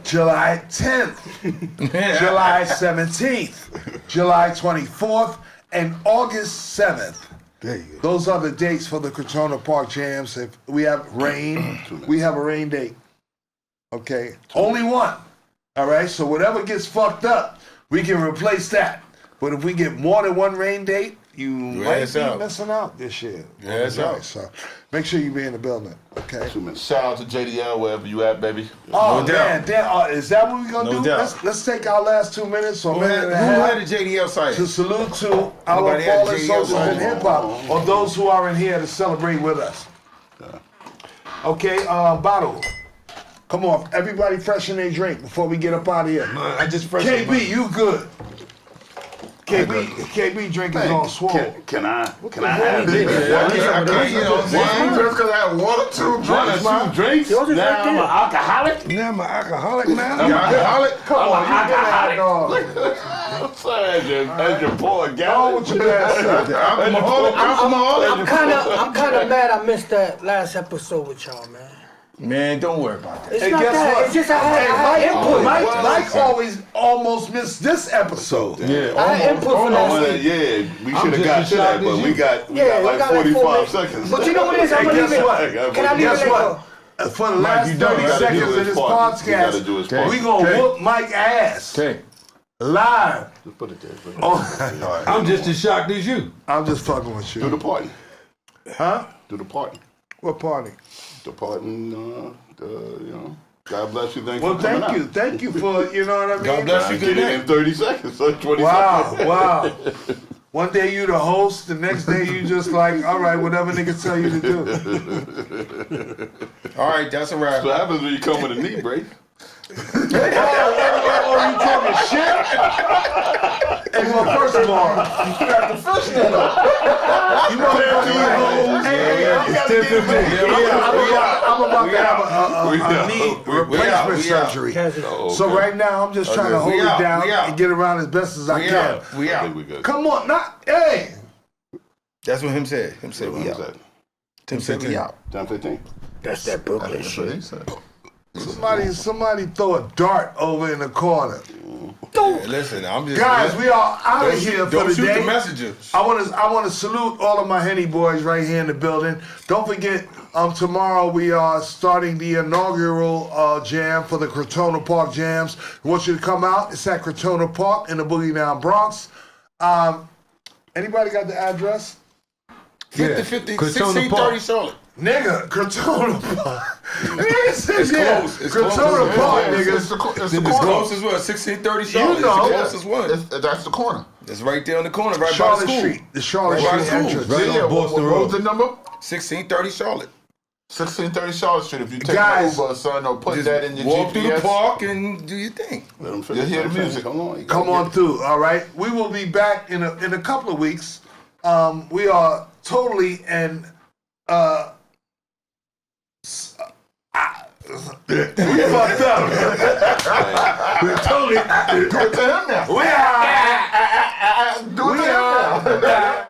July 10th, July 17th, July 24th, and August 7th. There you go. Those are the dates for the Crotona Park Jams. If we have rain, we have a rain date. Okay? Only one. All right? So whatever gets fucked up, we can replace that. But if we get more than one rain date, you might be missing out this year. So make sure you be in the building. Okay? Shout out to JDL wherever you at, baby. Oh, man. Is that what we're going to do? Let's take our last 2 minutes or minute and a half. Who had the JDL site? To salute to our fallen soldiers in hip-hop, or those who are in here to celebrate with us. Okay, Bottle. Come on, everybody freshen their drink before we get up out of here. I just freshened KB, you good. KB drink is on swole. Can I have it? Just because I had one or two drinks. Now I'm an alcoholic? Now I'm an alcoholic now? I'm an alcoholic? Come on, you I'm sorry, as your poor guy. Oh, what you guys I'm kind of mad I missed that last episode with y'all, man. Man, don't worry about that. It's Hey, not guess that. what? It's just I had input. Mike always almost missed this episode. Yeah, I had input for last week. Yeah, we should have got to that, but we got like 45 seconds. But you know what it is? I'm Hey, guess what? Can I leave Guess it what? For the last 30 seconds of this podcast, we gonna whoop Mike ass. Okay. Live. Just put it there. I'm just as shocked as you. I'm just fucking with you. Do the party. Huh? Do the party. What party? The party, God bless you. Thank you. Well, thank you for, you know what I mean? God bless you. Get it in 30 seconds. So 20 Wow, seconds. wow. One day you the host, the next day you just like, all right, whatever niggas tell you to do. All right, that's a wrap. So what happens when you come with a knee break? Oh, you talking shit? Hey, well, first of all, you got the fish that up. You motherfucking It's 10:15. I'm about to have a knee replacement surgery. So right now, I'm just trying to hold it down and get around as best as I can. We I out. think we good. Come on, hey. That's what him said. Him said we out. Tim said we out. 10:15. That's that Brooklyn shit. Somebody throw a dart over in the corner. Yeah, listen, I'm just Guys, we are out of here for don't the shoot day. the messages. I want to salute all of my Henny boys right here in the building. Don't forget, tomorrow we are starting the inaugural jam for the Crotona Park Jams. We want you to come out. It's at Crotona Park in the Boogie Down Bronx. Anybody got the address? 50-50, Crotona Park. 1630 Charlotte. Nigga, Crotona Park. It's close. It's Crotona Park, nigga. It's the It's close as well. 1630 Charlotte. You know. It's the closest one. That's the corner. It's right there on the corner, right by Charlotte the school. Street. The Charlotte Right by Street the school. entrance. Right on Boston What Road. was the number? 1630 Charlotte. 1630 Charlotte Street. If you take Guys, an Uber, son, or put Just that in your walk through the GPS. park and do your thing. Let them You finish. hear the music. Come on. Come on through, all right? We will be back in a couple of weeks. We are totally and we fucked up. We're totally Do it to him now. we are Do it to him now.